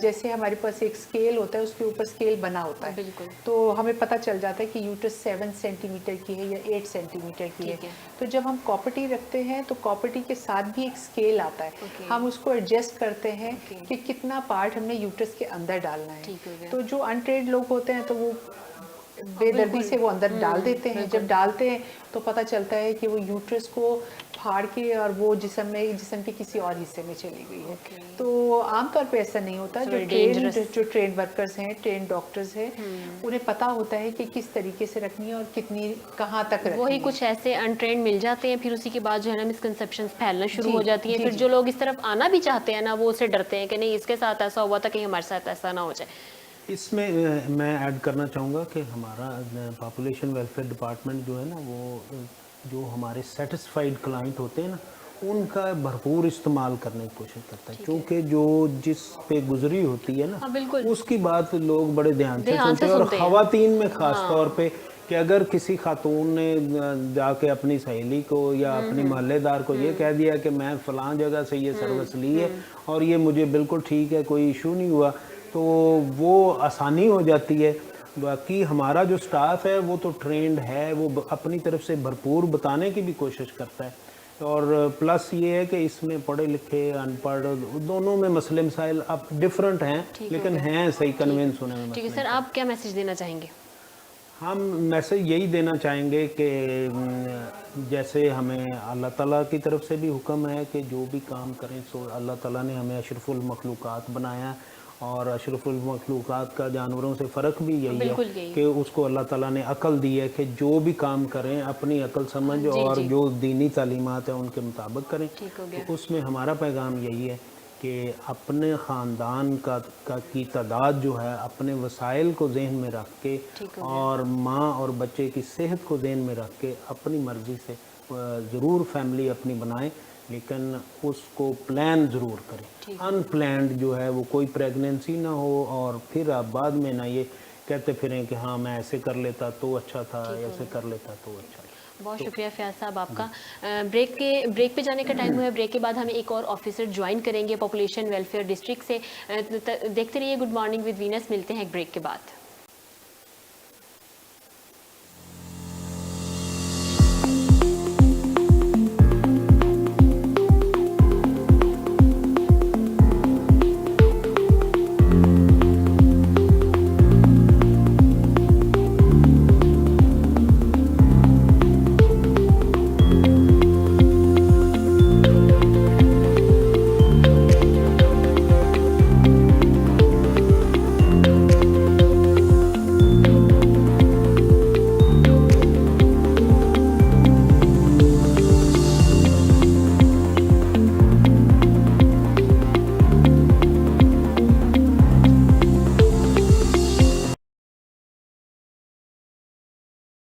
जैसे हमारे पास एक स्केल होता है, उसके ऊपर स्केल बना होता है, तो हमें पता चल जाता है कि यूट्रस 7 सेंटीमीटर की है या 8 सेंटीमीटर की है। तो जब हम प्रॉपर्टी रखते हैं तो प्रॉपर्टी के साथ भी एक स्केल आता है, हम उसको एडजस्ट करते हैं कि कितना पार्ट हमने यूट्रस के अंदर डालना है। तो जो अनट्रेन्ड लोग होते हैं तो वो बेदर्दी से वो अंदर डाल देते हैं। जब डालते हैं तो पता चलता है कि वो यूट्रस को फाड़ के और वो जिस्म के किसी और हिस्से में चली गई है। तो आमतौर पे ऐसा नहीं होता। जो ट्रेन वर्कर्स हैं, ट्रेन डॉक्टर्स हैं, उन्हें पता होता है कि किस तरीके से रखनी है और कितनी कहाँ तक रखनी है। वही कुछ ऐसे अनट्रेंड मिल जाते हैं, फिर उसी के बाद जो है ना मिसकंसेप्शंस फैलना शुरू हो जाती है। फिर जो लोग इस तरफ आना भी चाहते हैं ना, वो उससे डरते हैं कि नहीं इसके साथ ऐसा हुआ था, कहीं हमारे साथ ऐसा ना हो जाए। इसमें मैं ऐड करना चाहूँगा कि हमारा पॉपुलेशन वेलफेयर डिपार्टमेंट जो है ना, वो जो हमारे सेटिस्फाइड क्लाइंट होते हैं ना, उनका भरपूर इस्तेमाल करने की कोशिश करता है, क्योंकि जो जिस पे गुजरी होती है ना, उसकी बात लोग बड़े ध्यान से सुनते हैं। और ख़वातीन में ख़ास तौर पे कि अगर किसी खातून ने जाके अपनी सहेली को या अपनी मोहल्लेदार को ये कह दिया कि मैं फ़लाँ जगह से ये सर्विस ली है और ये मुझे बिल्कुल ठीक है, कोई इशू नहीं हुआ, तो वो आसानी हो जाती है। बाकी हमारा जो स्टाफ है वो तो ट्रेंड है, वो अपनी तरफ से भरपूर बताने की भी कोशिश करता है। और प्लस ये है कि इसमें पढ़े लिखे अनपढ़ दोनों में मसले मसाइल अब डिफरेंट हैं, लेकिन हैं सही कन्विंस होने में ठीक है मसले। सर, आप क्या मैसेज देना चाहेंगे? हम मैसेज यही देना चाहेंगे कि जैसे हमें अल्लाह ताला की तरफ से भी हुक्म है कि जो भी काम करें सो अल्लाह ताला ने हमें अशरफुल मखलूक़ात बनाया, और अशरफुल मखलूक़ात का जानवरों से फ़र्क भी यही बिल्कुल है यही। कि उसको अल्लाह ताला ने अकल दी है कि जो भी काम करें अपनी अकल समझ और जी। जो दीनी तालीमात है उनके मुताबिक करें। ठीक हो गया। तो उसमें हमारा पैगाम यही है कि अपने ख़ानदान की तादाद जो है अपने वसाइल को जहन में रख के ठीक हो गया। और माँ और बच्चे की सेहत को जहन में रख के अपनी मर्ज़ी से ज़रूर फैमिली अपनी बनाएं, लेकिन उसको प्लान ज़रूर करें। अनप्लान्ड जो है वो कोई प्रेगनेंसी ना हो और फिर आप बाद में ना ये कहते फिरें कि हाँ मैं ऐसे कर लेता तो अच्छा था, ऐसे कर लेता तो अच्छा था। बहुत शुक्रिया फयाज साहब आपका। ब्रेक पे जाने का टाइम हुआ है। ब्रेक के बाद हम एक और ऑफिसर ज्वाइन करेंगे पॉपुलेशन वेलफेयर डिस्ट्रिक्ट से। देखते रहिए गुड मॉर्निंग विद वीनस। मिलते हैं एक ब्रेक के बाद।